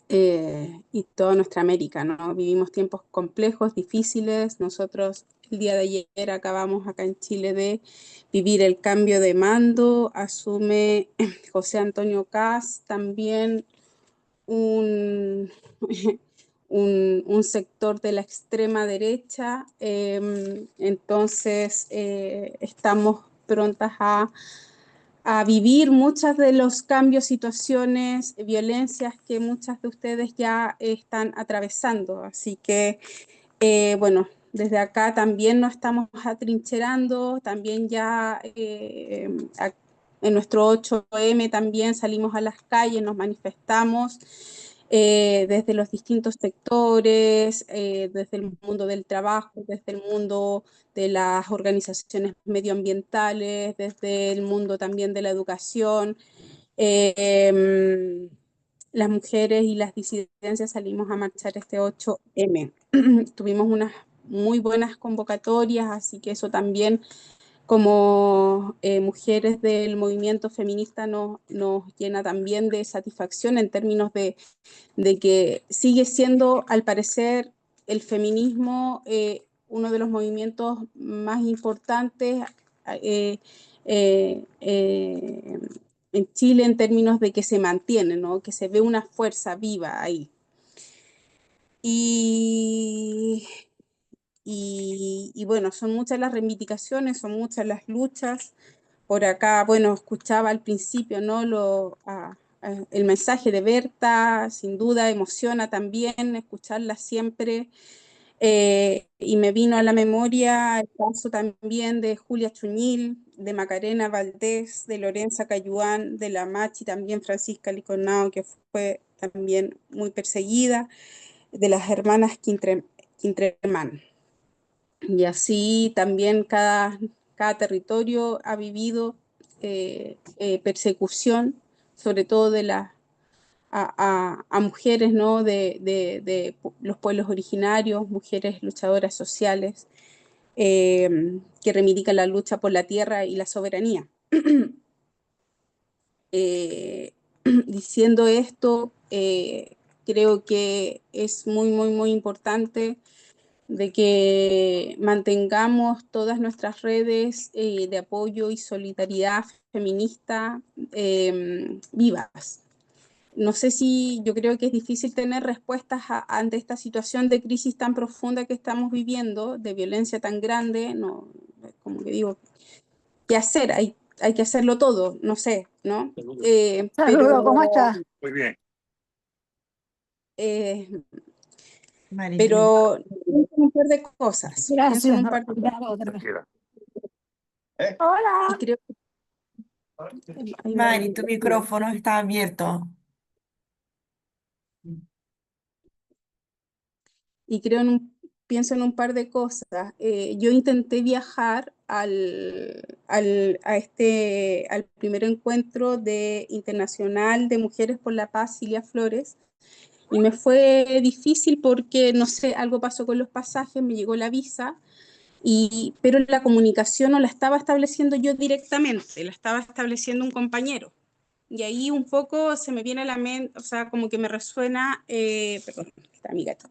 y toda nuestra América, ¿no? Vivimos tiempos complejos, difíciles. Nosotros el día de ayer acabamos acá en Chile de vivir el cambio de mando. Asume José Antonio Kast, también un, un sector de la extrema derecha. Entonces estamos prontas a vivir muchos de los cambios, situaciones, violencias que muchas de ustedes ya están atravesando. Así que, bueno, desde acá también nos estamos atrincherando, también ya en nuestro 8M también salimos a las calles, nos manifestamos desde los distintos sectores, desde el mundo del trabajo, desde el mundo de las organizaciones medioambientales, desde el mundo también de la educación. Las mujeres y las disidencias salimos a marchar este 8M. Tuvimos unas muy buenas convocatorias, así que eso también como mujeres del movimiento feminista nos llena también de satisfacción en términos de que sigue siendo, al parecer, el feminismo uno de los movimientos más importantes eh, eh, eh, en Chile en términos de que se mantiene, ¿no? Que se ve una fuerza viva ahí. Y bueno, son muchas las reivindicaciones, son muchas las luchas. Por acá, bueno, escuchaba al principio, ¿no? El mensaje de Berta, sin duda emociona también escucharla siempre. Y me vino a la memoria el caso también de Julia Chuñil, de Macarena Valdés, de Lorenza Cayuán, de la Machi, también Francisca Liconao, que fue también muy perseguida, de las hermanas Quintremán. Y así también cada territorio ha vivido persecución, sobre todo de a mujeres, ¿no? de los pueblos originarios, mujeres luchadoras sociales que reivindican la lucha por la tierra y la soberanía. Diciendo esto, creo que es muy, muy, muy importante de que mantengamos todas nuestras redes de apoyo y solidaridad feminista vivas. No sé si yo creo que es difícil tener respuestas ante esta situación de crisis tan profunda que estamos viviendo, de violencia tan grande, no, como que digo, ¿qué hacer? Hay que hacerlo todo, no sé, ¿no? Saludos, ¿cómo estás? Muy bien. Mari, pero pienso en un par de cosas, pienso en Gracias. un par de cosas. Ya otra vez. Y Hola. creo que ahí va. Mari, tu micrófono está abierto. Y pienso en un par de cosas. Yo intenté viajar al primer encuentro internacional de Mujeres por la Paz, Cilia Flores, y me fue difícil porque, no sé, algo pasó con los pasajes, me llegó la visa, pero la comunicación no la estaba estableciendo yo directamente, la estaba estableciendo un compañero. Y ahí un poco se me viene a la mente, o sea, como que me resuena, perdón, está mi gato.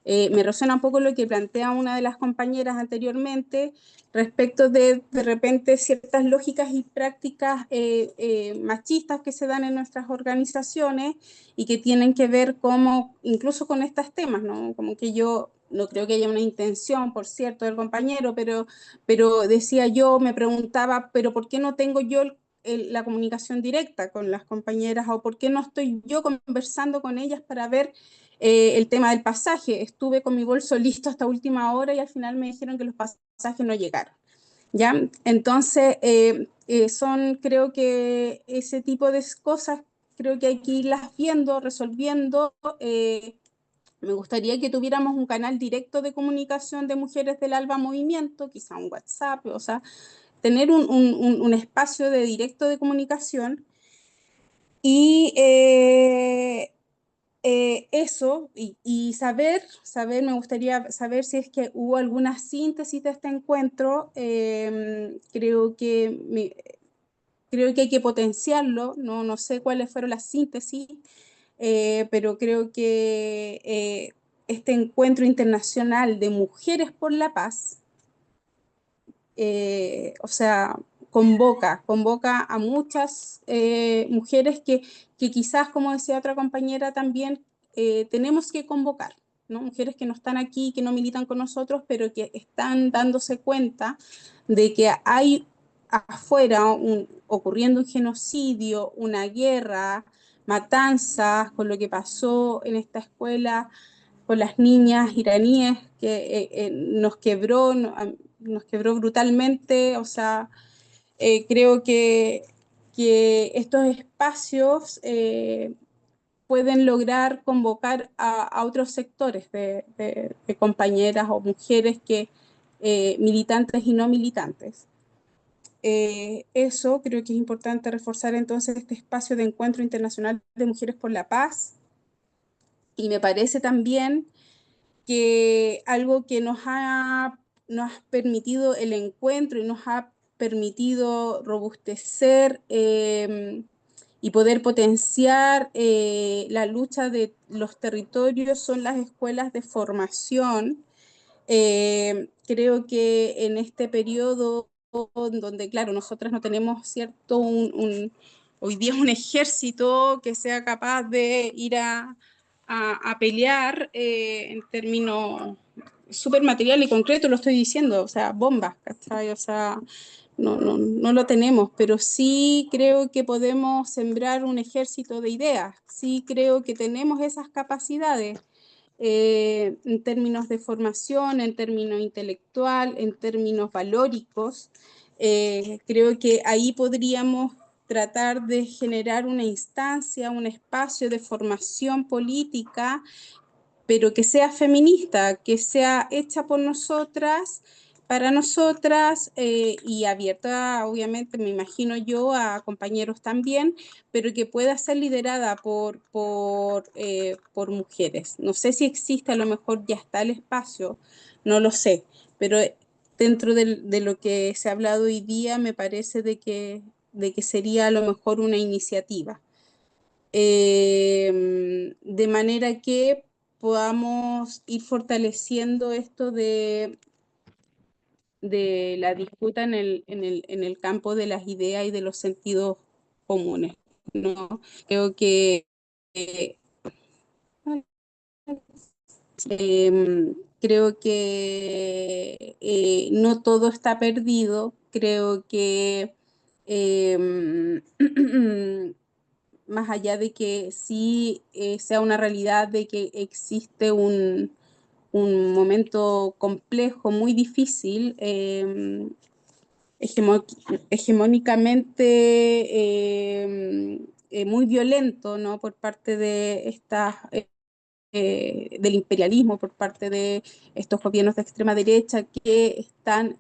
Me resuena un poco lo que plantea una de las compañeras anteriormente respecto de repente ciertas lógicas y prácticas machistas que se dan en nuestras organizaciones y que tienen que ver como, incluso con estos temas, ¿no? Como que yo no creo que haya una intención, por cierto, del compañero, pero decía yo, me preguntaba, pero ¿por qué no tengo yo la comunicación directa con las compañeras o por qué no estoy yo conversando con ellas para ver el tema del pasaje? Estuve con mi bolso listo hasta última hora y al final me dijeron que los pasajes no llegaron. ¿Ya? Entonces, creo que ese tipo de cosas, creo que hay que irlas viendo, resolviendo. Me gustaría que tuviéramos un canal directo de comunicación de Mujeres del Alba Movimiento, quizá un WhatsApp, o sea, tener un espacio de directo de comunicación y eso, y saber, me gustaría saber si es que hubo alguna síntesis de este encuentro. Creo que hay que potenciarlo, no sé cuáles fueron las síntesis, pero creo que este encuentro internacional de Mujeres por la Paz, o sea, convoca a muchas mujeres que quizás, como decía otra compañera también, tenemos que convocar, ¿no? Mujeres que no están aquí, que no militan con nosotros, pero que están dándose cuenta de que hay afuera ocurriendo un genocidio, una guerra, matanzas, con lo que pasó en esta escuela con las niñas iraníes que nos quebró brutalmente. O sea, creo que estos espacios pueden lograr convocar a otros sectores de compañeras o mujeres que militantes y no militantes. Eso creo que es importante reforzar entonces este espacio de encuentro internacional de Mujeres por la Paz, y me parece también que algo que nos ha permitido el encuentro y nos ha permitido robustecer y poder potenciar la lucha de los territorios son las escuelas de formación. Creo que en este periodo donde, claro, nosotras no tenemos, ¿cierto?, hoy día un ejército que sea capaz de ir a pelear en términos súper material y concreto, lo estoy diciendo, o sea, bombas, ¿cachai? O sea, no lo tenemos, pero sí creo que podemos sembrar un ejército de ideas, sí creo que tenemos esas capacidades. En términos de formación, en términos intelectual, en términos valóricos. Creo que ahí podríamos tratar de generar una instancia, un espacio de formación política, pero que sea feminista, que sea hecha por nosotras, para nosotras, y abierta, obviamente, me imagino yo, a compañeros también, pero que pueda ser liderada por mujeres. No sé si existe, a lo mejor ya está el espacio, no lo sé, pero dentro de lo que se ha hablado hoy día, me parece de que sería a lo mejor una iniciativa. De manera que podamos ir fortaleciendo esto de la disputa en el campo de las ideas y de los sentidos comunes, ¿no? Creo que no todo está perdido. Creo que más allá de que sí sea una realidad de que existe un momento complejo, muy difícil, hegemónicamente muy violento, ¿no? Por parte de estas del imperialismo, por parte de estos gobiernos de extrema derecha que están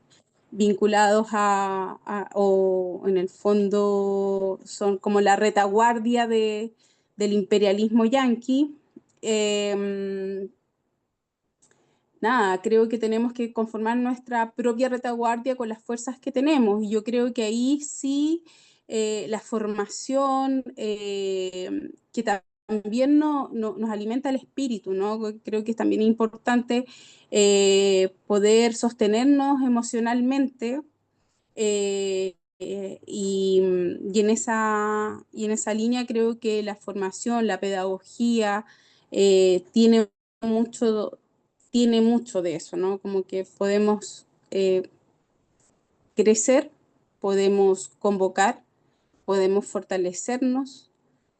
vinculados o en el fondo son como la retaguardia del imperialismo yanqui. Nada, creo que tenemos que conformar nuestra propia retaguardia con las fuerzas que tenemos. Y yo creo que ahí sí la formación, que también nos alimenta el espíritu, ¿no? Creo que es también importante poder sostenernos emocionalmente. Y en esa línea creo que la formación, la pedagogía, tiene mucho de eso, ¿no? Como que podemos crecer, podemos convocar, podemos fortalecernos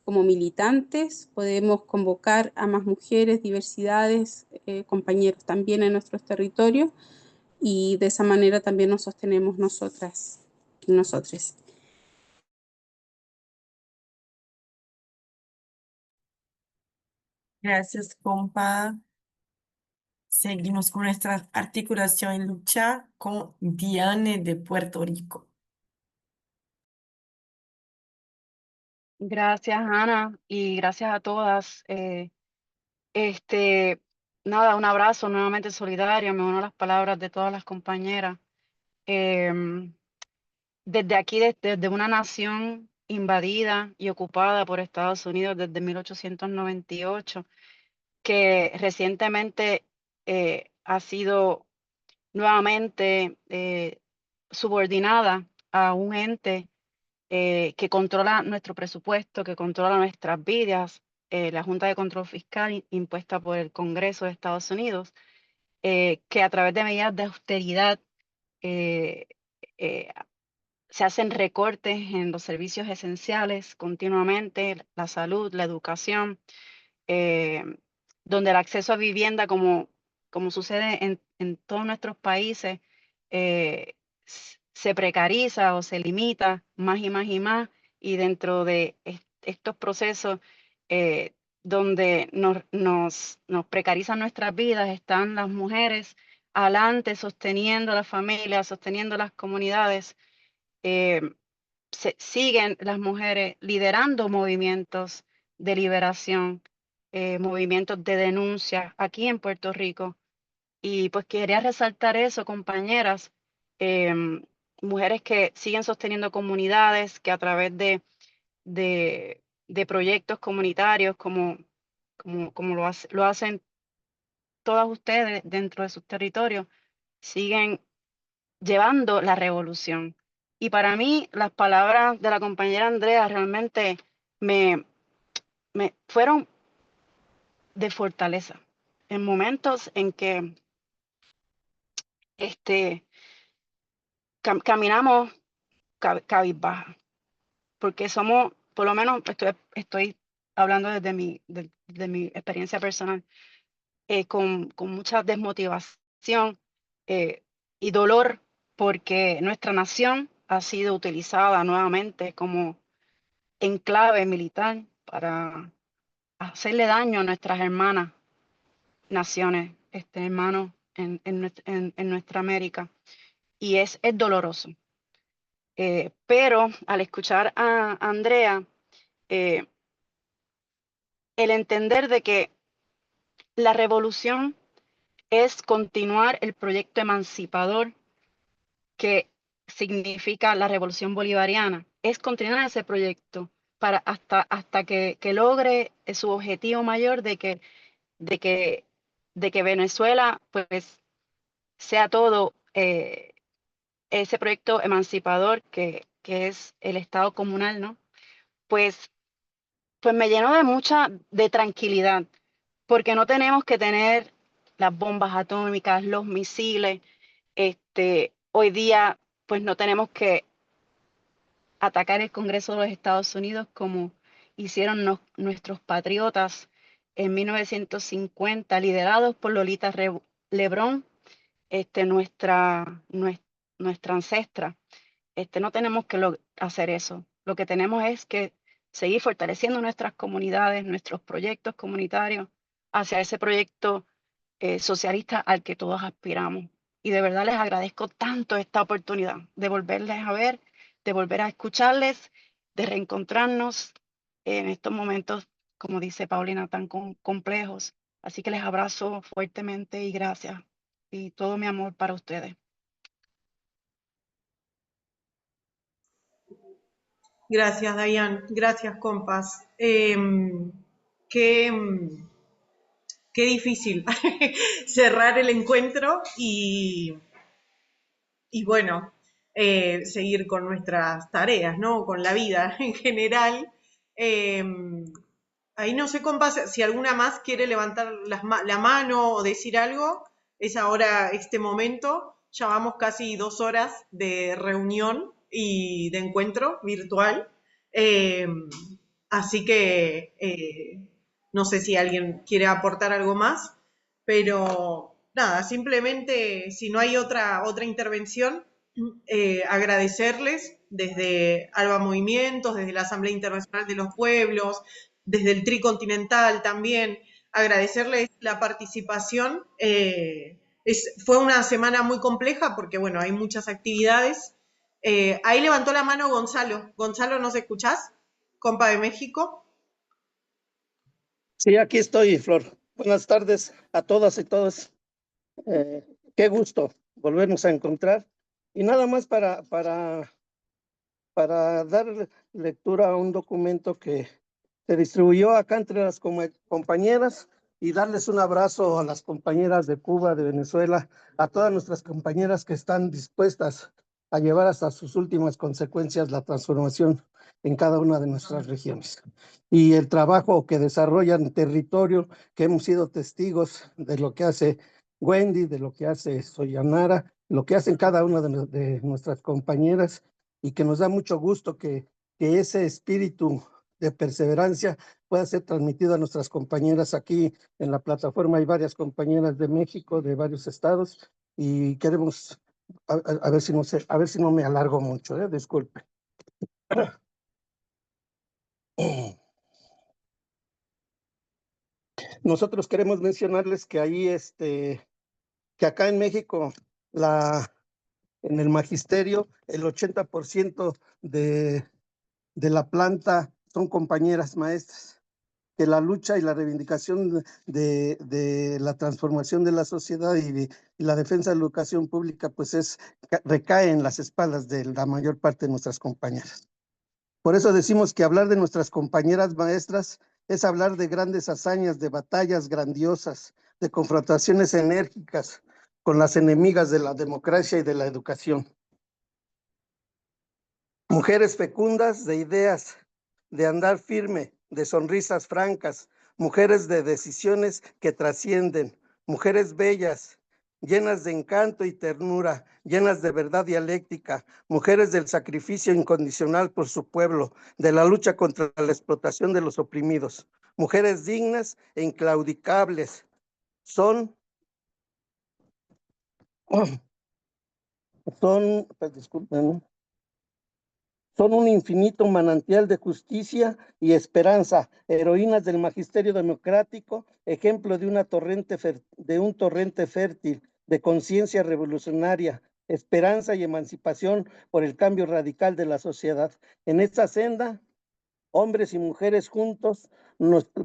como militantes, podemos convocar a más mujeres, diversidades, compañeros también en nuestros territorios, y de esa manera también nos sostenemos nosotras y nosotros. Gracias, compa. Seguimos con nuestra articulación en lucha con Diane de Puerto Rico. Gracias, Ana, y gracias a todas. Nada, un abrazo nuevamente solidario, me uno a las palabras de todas las compañeras. Desde aquí, desde una nación invadida y ocupada por Estados Unidos desde 1898, que recientemente ha sido nuevamente subordinada a un ente que controla nuestro presupuesto, que controla nuestras vidas, la Junta de Control Fiscal impuesta por el Congreso de Estados Unidos, que a través de medidas de austeridad eh, eh, se hacen recortes en los servicios esenciales continuamente, la salud, la educación, eh, donde el acceso a vivienda, como sucede en todos nuestros países, se precariza o se limita más y más y más, y dentro de estos procesos donde nos precarizan nuestras vidas, están las mujeres adelante sosteniendo la familia, sosteniendo las comunidades. Siguen las mujeres liderando movimientos de liberación, movimientos de denuncia aquí en Puerto Rico. Y pues quería resaltar eso, compañeras, mujeres que siguen sosteniendo comunidades, que a través de proyectos comunitarios como lo hacen todas ustedes dentro de sus territorios, siguen llevando la revolución. Y para mí, las palabras de la compañera Andrea realmente me fueron de fortaleza. En momentos en que caminamos cabizbaja, porque somos, por lo menos estoy hablando desde mi experiencia personal, con mucha desmotivación y dolor, porque nuestra nación ha sido utilizada nuevamente como enclave militar para hacerle daño a nuestras hermanas naciones, hermanos en nuestra América. Y es doloroso. Pero al escuchar a Andrea, el entender de que la revolución es continuar el proyecto emancipador que significa la revolución bolivariana, es continuar ese proyecto para hasta que logre su objetivo mayor de que Venezuela pues sea todo ese proyecto emancipador que es el Estado comunal, ¿no? Pues me llenó de tranquilidad, porque no tenemos que tener las bombas atómicas, los misiles. Hoy día pues no tenemos que atacar el Congreso de los Estados Unidos como hicieron nuestros patriotas en 1950, liderados por Lolita Lebrón, nuestra ancestra. No tenemos que hacer eso. Lo que tenemos es que seguir fortaleciendo nuestras comunidades, nuestros proyectos comunitarios, hacia ese proyecto socialista al que todos aspiramos. Y de verdad les agradezco tanto esta oportunidad de volverles a ver, de volver a escucharles, de reencontrarnos en estos momentos, como dice Paulina, tan complejos. Así que les abrazo fuertemente y gracias. Y todo mi amor para ustedes. Gracias, Dayan. Gracias, compas. Qué difícil cerrar el encuentro y bueno, seguir con nuestras tareas, ¿no? Con la vida en general. Ahí no sé, compas, si alguna más quiere levantar la mano o decir algo. Es ahora este momento. Ya vamos casi 2 horas de reunión y de encuentro virtual. Así que no sé si alguien quiere aportar algo más, pero nada, simplemente si no hay otra intervención, agradecerles desde Alba Movimientos, desde la Asamblea Internacional de los Pueblos, desde el Tricontinental también, agradecerles la participación. Fue una semana muy compleja porque, bueno, hay muchas actividades. Ahí levantó la mano Gonzalo. Gonzalo, ¿nos escuchás? Compa de México. Sí, aquí estoy, Flor. Buenas tardes a todas y todos. Qué gusto volvernos a encontrar. Y nada más para dar lectura a un documento que se distribuyó acá entre las compañeras y darles un abrazo a las compañeras de Cuba, de Venezuela, a todas nuestras compañeras que están dispuestas a llevar hasta sus últimas consecuencias la transformación en cada una de nuestras regiones. Y el trabajo que desarrollan en territorio, que hemos sido testigos de lo que hace Wendy, de lo que hace Soyanara, lo que hacen cada una de nuestras compañeras, y que nos da mucho gusto que ese espíritu de perseverancia pueda ser transmitido a nuestras compañeras aquí en la plataforma. Hay varias compañeras de México, de varios estados, y queremos, a ver si no me alargo mucho, disculpe. Nosotros queremos mencionarles que ahí, que acá en México, en el magisterio, el 80% de la planta son compañeras maestras, que la lucha y la reivindicación de la transformación de la sociedad y la defensa de la educación pública, pues recae en las espaldas de la mayor parte de nuestras compañeras. Por eso decimos que hablar de nuestras compañeras maestras es hablar de grandes hazañas, de batallas grandiosas, de confrontaciones enérgicas con las enemigas de la democracia y de la educación. Mujeres fecundas de ideas, de andar firme, de sonrisas francas, mujeres de decisiones que trascienden, mujeres bellas, llenas de encanto y ternura, llenas de verdad dialéctica, mujeres del sacrificio incondicional por su pueblo, de la lucha contra la explotación de los oprimidos, mujeres dignas e inclaudicables. Son un infinito manantial de justicia y esperanza, heroínas del magisterio democrático, ejemplo de un torrente fértil, de conciencia revolucionaria, esperanza y emancipación por el cambio radical de la sociedad. En esta senda, hombres y mujeres juntos,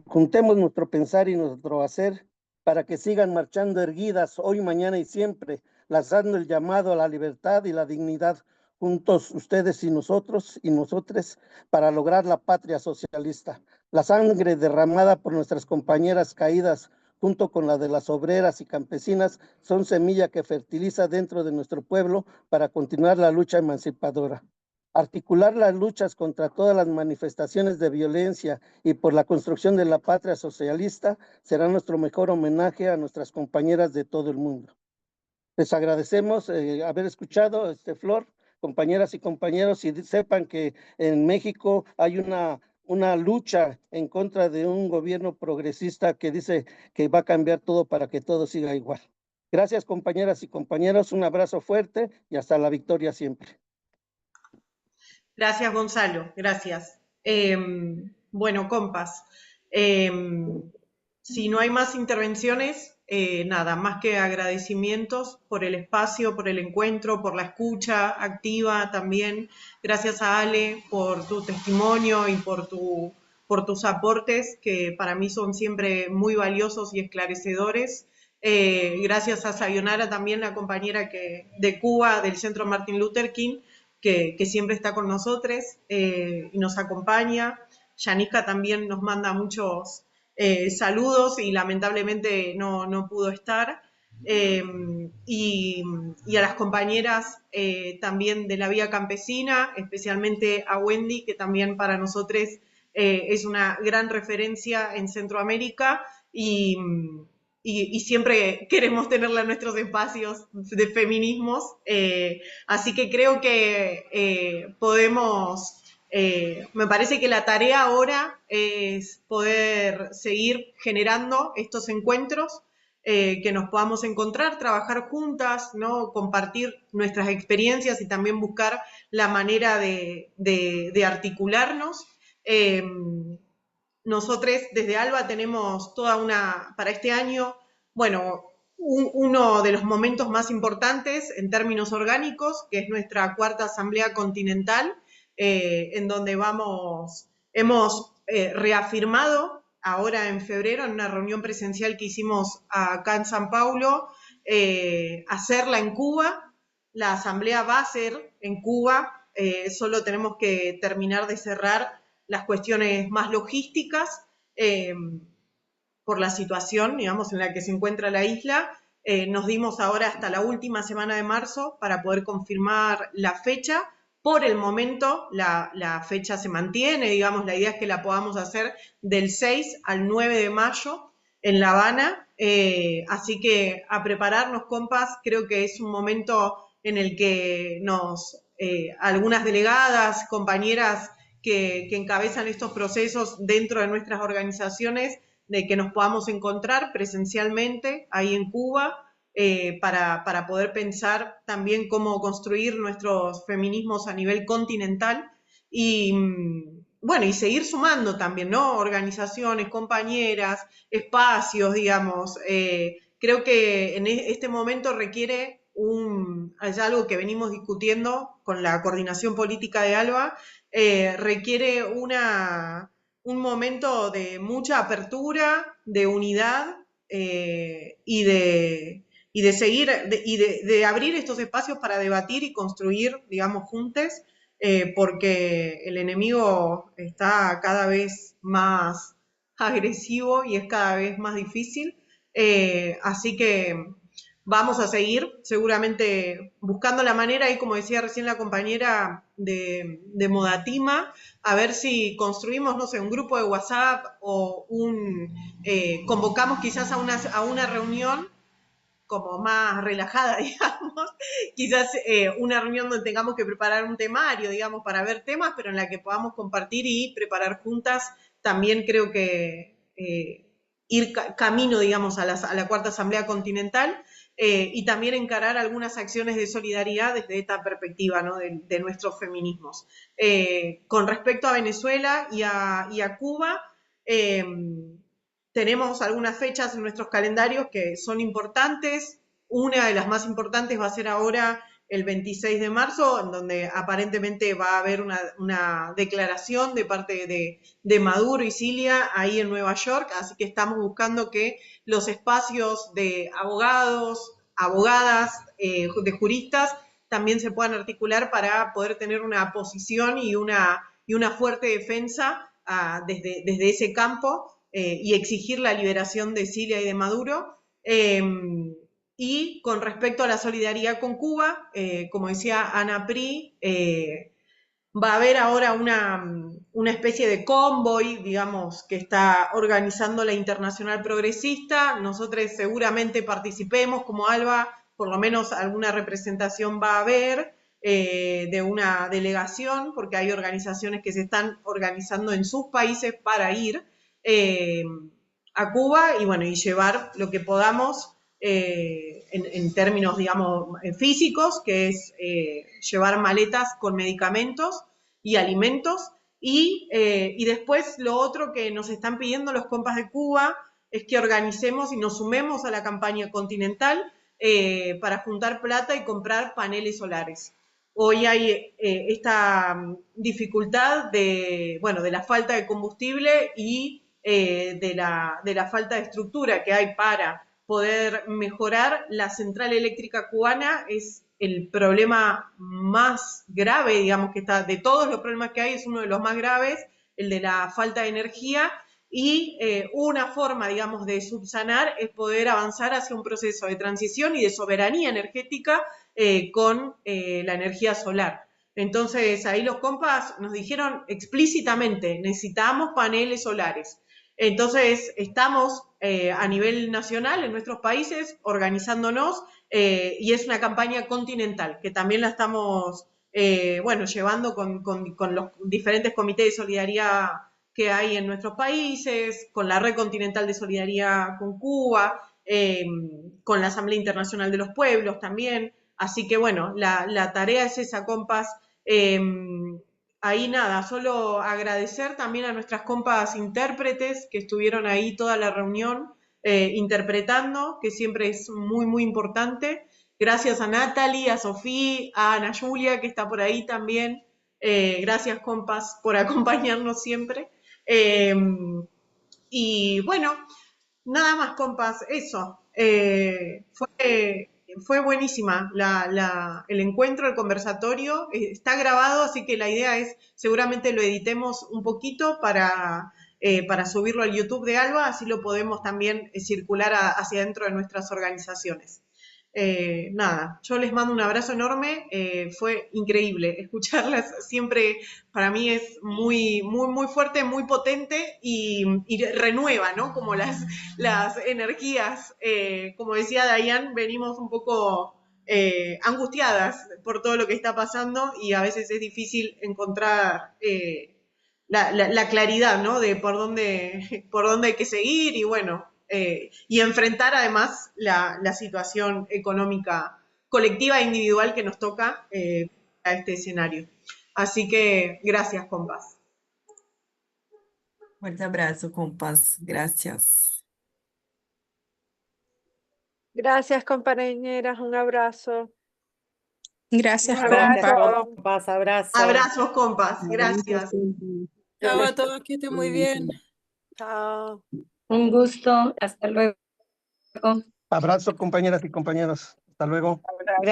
juntemos nuestro pensar y nuestro hacer para que sigan marchando erguidas hoy, mañana y siempre, lanzando el llamado a la libertad y la dignidad, juntos ustedes y nosotros y nosotres, para lograr la patria socialista. La sangre derramada por nuestras compañeras caídas, junto con la de las obreras y campesinas, son semilla que fertiliza dentro de nuestro pueblo para continuar la lucha emancipadora. Articular las luchas contra todas las manifestaciones de violencia y por la construcción de la patria socialista será nuestro mejor homenaje a nuestras compañeras de todo el mundo. Les agradecemos haber escuchado, Flor, compañeras y compañeros, y sepan que en México hay una una lucha en contra de un gobierno progresista que dice que va a cambiar todo para que todo siga igual. Gracias, compañeras y compañeros, un abrazo fuerte y hasta la victoria siempre. Gracias, Gonzalo, gracias. Bueno, compas, si no hay más intervenciones, nada, más que agradecimientos por el espacio, por el encuentro, por la escucha activa también. Gracias a Ale por tu testimonio y por tus aportes, que para mí son siempre muy valiosos y esclarecedores. Gracias a Sayonara también, la compañera de Cuba, del Centro Martin Luther King, que siempre está con nosotros y nos acompaña. Yanisca también nos manda muchos saludos y lamentablemente no pudo estar. Y a las compañeras también de la Vía Campesina, especialmente a Wendy, que también para nosotros es una gran referencia en Centroamérica y siempre queremos tenerla en nuestros espacios de feminismos. Así que creo que podemos, me parece que la tarea ahora es poder seguir generando estos encuentros, que nos podamos encontrar, trabajar juntas, ¿no? Compartir nuestras experiencias y también buscar la manera de articularnos. Nosotros desde ALBA tenemos para este año, bueno, uno de los momentos más importantes en términos orgánicos, que es nuestra 4ª Asamblea Continental, en donde hemos reafirmado ahora en febrero, en una reunión presencial que hicimos acá en San Paulo, hacerla en Cuba. La asamblea va a ser en Cuba, solo tenemos que terminar de cerrar las cuestiones más logísticas por la situación, digamos, en la que se encuentra la isla. Nos dimos ahora hasta la última semana de marzo para poder confirmar la fecha. Por el momento la fecha se mantiene, digamos, la idea es que la podamos hacer del 6 al 9 de mayo en La Habana, así que a prepararnos, compas. Creo que es un momento en el que algunas delegadas, compañeras que encabezan estos procesos dentro de nuestras organizaciones, de que nos podamos encontrar presencialmente ahí en Cuba, para poder pensar también cómo construir nuestros feminismos a nivel continental y, bueno, y seguir sumando también, ¿no? Organizaciones, compañeras, espacios, digamos. Creo que en este momento requiere es algo que venimos discutiendo con la coordinación política de ALBA, requiere un momento de mucha apertura, de unidad y de seguir, de abrir estos espacios para debatir y construir, digamos, juntos, porque el enemigo está cada vez más agresivo y es cada vez más difícil. Así que vamos a seguir seguramente buscando la manera, y como decía recién la compañera de Modatima, a ver si construimos, no sé, un grupo de WhatsApp o convocamos quizás a una reunión como más relajada, digamos, quizás una reunión donde tengamos que preparar un temario, digamos, para ver temas, pero en la que podamos compartir y preparar juntas. También creo que ir camino, digamos, a la 4ª Asamblea Continental, y también encarar algunas acciones de solidaridad desde esta perspectiva, ¿no? de nuestros feminismos. Con respecto a Venezuela y a Cuba, tenemos algunas fechas en nuestros calendarios que son importantes. Una de las más importantes va a ser ahora el 26 de marzo, en donde aparentemente va a haber una declaración de parte de Maduro y Cilia ahí en Nueva York, así que estamos buscando que los espacios de abogados, abogadas, de juristas, también se puedan articular para poder tener una posición y una fuerte defensa desde ese campo, y exigir la liberación de Cilia y de Maduro. Y con respecto a la solidaridad con Cuba, como decía Ana Pri, va a haber ahora una especie de convoy, digamos, que está organizando la Internacional Progresista. Nosotros seguramente participemos como ALBA, por lo menos alguna representación va a haber. de una delegación, porque hay organizaciones que se están organizando en sus países para ir a Cuba y bueno, y llevar lo que podamos en términos, digamos, físicos, que es llevar maletas con medicamentos y alimentos. Y después lo otro que nos están pidiendo los compas de Cuba es que organicemos y nos sumemos a la campaña continental para juntar plata y comprar paneles solares. Hoy hay esta dificultad de la falta de combustible y de la falta de estructura que hay para poder mejorar. La central eléctrica cubana es el problema más grave, digamos, que está, de todos los problemas que hay, es uno de los más graves, el de la falta de energía, y una forma, digamos, de subsanar es poder avanzar hacia un proceso de transición y de soberanía energética con la energía solar. Entonces, ahí los compas nos dijeron explícitamente, necesitamos paneles solares. Entonces, estamos a nivel nacional en nuestros países organizándonos y es una campaña continental que también la estamos llevando con los diferentes comités de solidaridad que hay en nuestros países, con la Red Continental de Solidaridad con Cuba, con la Asamblea Internacional de los Pueblos también. Así que bueno, la tarea es esa, compas. Ahí nada, solo agradecer también a nuestras compas intérpretes que estuvieron ahí toda la reunión interpretando, que siempre es muy, muy importante. Gracias a Natalie, a Sofía, a Ana Julia, que está por ahí también. Gracias, compas, por acompañarnos siempre. Y bueno, nada más, compas, eso. Fue buenísima el encuentro, el conversatorio. Está grabado, así que la idea es, seguramente lo editemos un poquito para subirlo al YouTube de ALBA, así lo podemos también circular hacia dentro de nuestras organizaciones. Nada, yo les mando un abrazo enorme, fue increíble escucharlas, siempre para mí es muy, muy, muy fuerte, muy potente y renueva, ¿no? Como las energías, como decía Dayan, venimos un poco angustiadas por todo lo que está pasando y a veces es difícil encontrar la claridad, ¿no? De por dónde hay que seguir y bueno, y enfrentar además la situación económica colectiva e individual que nos toca a este escenario. Así que gracias, compas. Fuerte abrazo, compas. Gracias. Gracias, compañeras. Un abrazo. Gracias, Un Gracias, abrazo. compas, abrazo. Abrazos, compas. Gracias. Chao a todos, que estén muy bien. Chao. Un gusto. Hasta luego. Abrazo, compañeras y compañeros. Hasta luego. Gracias.